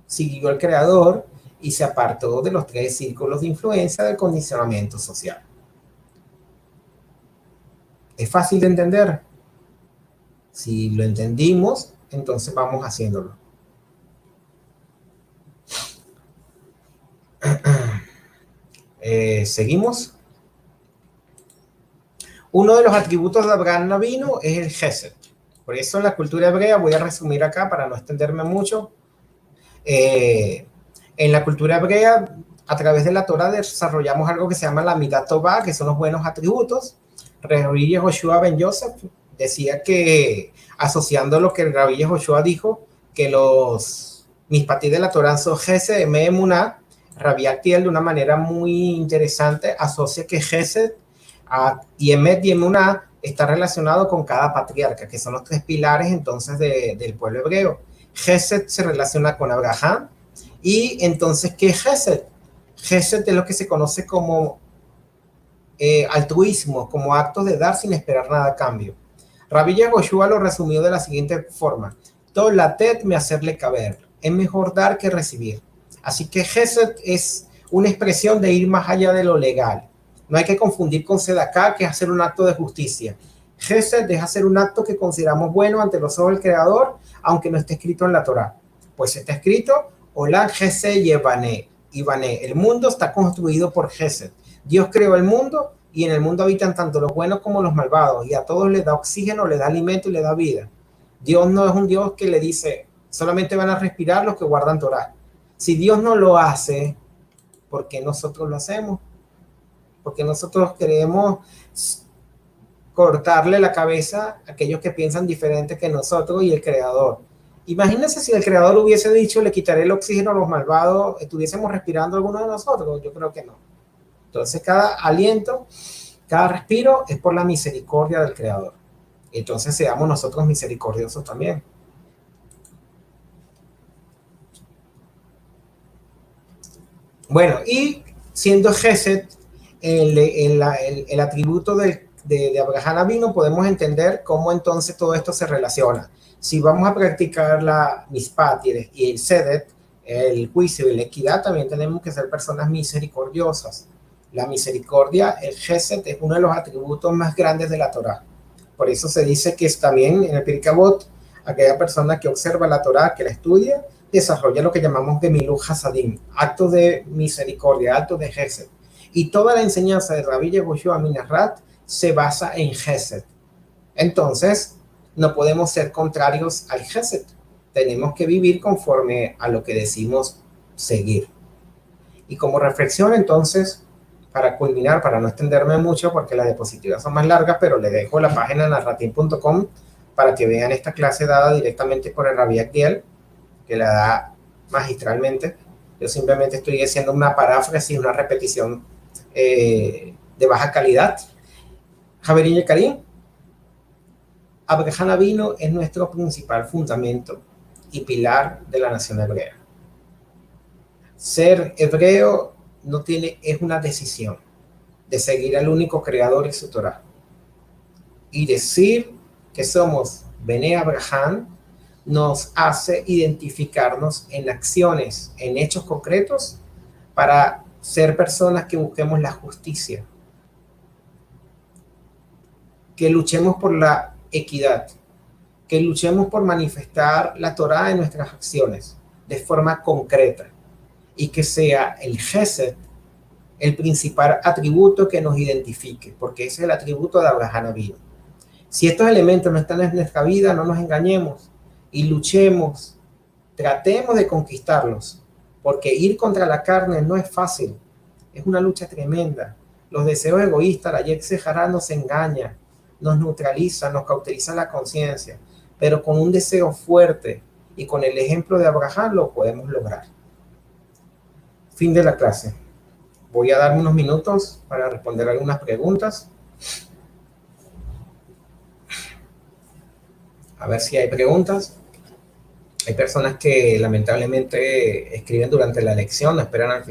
Siguió al creador y se apartó de los 3 círculos de influencia del condicionamiento social. ¿Es fácil de entender? Si lo entendimos, entonces vamos haciéndolo. Seguimos. Uno de los atributos de Abraham Avinu es el Gesed. Por eso en la cultura hebrea, voy a resumir acá para no extenderme mucho. En la cultura hebrea, a través de la Torah, desarrollamos algo que se llama la Midat Tová, que son los buenos atributos. Rabbi Yehoshua ben Yosef decía que, asociando lo que el Rabbi Yehoshua dijo, que los Mishpatim de la Torah son Gesed, Emet, Emuná. Rabbi Altiel, de una manera muy interesante, asocia que Gesed y Emet y Emuná está relacionado con cada patriarca, que son los 3 pilares entonces del pueblo hebreo. Gesed se relaciona con Abraham, y entonces, ¿qué es Gesed? Gesed es lo que se conoce como altruismo, como actos de dar sin esperar nada a cambio. Rabbi Yehoshua lo resumió de la siguiente forma: todo latet me hacerle caber, es mejor dar que recibir. Así que Gesed es una expresión de ir más allá de lo legal. No hay que confundir con Sedaká, que es hacer un acto de justicia. Gesed es hacer un acto que consideramos bueno ante los ojos del Creador, aunque no esté escrito en la Torá. Pues está escrito, Olá Gesed Yevané. El mundo está construido por Gesed. Dios creó el mundo y en el mundo habitan tanto los buenos como los malvados, y a todos les da oxígeno, les da alimento y les da vida. Dios no es un Dios que le dice, solamente van a respirar los que guardan Torá. Si Dios no lo hace, ¿por qué nosotros lo hacemos? Porque nosotros queremos cortarle la cabeza a aquellos que piensan diferente que nosotros y el Creador. Imagínense si el Creador hubiese dicho, le quitaré el oxígeno a los malvados, ¿estuviésemos respirando alguno de nosotros? Yo creo que no. Entonces cada aliento, cada respiro es por la misericordia del Creador. Entonces seamos nosotros misericordiosos también. Bueno, y siendo Gesed el atributo de Abraham Avinu, podemos entender cómo entonces todo esto se relaciona. Si vamos a practicar la Mishpat y el Sedet, el juicio y la equidad, también tenemos que ser personas misericordiosas. La misericordia, el Gesed, es uno de los atributos más grandes de la Torá. Por eso se dice que es también en el Pirkei Avot, aquella persona que observa la Torá, que la estudia, desarrolla lo que llamamos Gemilut Hasadim, actos de misericordia, actos de Gesed. Y toda la enseñanza de Rabbi Yehoshua Minarat se basa en Gesed. Entonces, no podemos ser contrarios al Gesed. Tenemos que vivir conforme a lo que decimos seguir. Y como reflexión, entonces, para culminar, para no extenderme mucho, porque las diapositivas son más largas, pero les dejo la página narrativ.com para que vean esta clase dada directamente por el Rabbi Akdiel, que la da magistralmente. Yo simplemente estoy haciendo una paráfrasis, una repetición de baja calidad. Javerín y Karim, Abraham Avinu es nuestro principal fundamento y pilar de la nación hebrea. Ser hebreo es una decisión de seguir al único creador y su Torah. Y decir que somos Bene Abraham nos hace identificarnos en acciones, en hechos concretos, para ser personas que busquemos la justicia, que luchemos por la equidad, que luchemos por manifestar la Torá en nuestras acciones de forma concreta, y que sea el Gesed el principal atributo que nos identifique, porque ese es el atributo de Abraham Avinu. Si estos elementos no están en nuestra vida, no nos engañemos y luchemos, tratemos de conquistarlos, porque ir contra la carne no es fácil, es una lucha tremenda. Los deseos egoístas, la Yetzer Hará nos engaña, nos neutraliza, nos cauteriza la conciencia, pero con un deseo fuerte y con el ejemplo de Abraham lo podemos lograr. Fin de la clase. Voy a darme unos minutos para responder algunas preguntas. A ver si hay preguntas. Hay personas que lamentablemente escriben durante la lección, no esperan al final.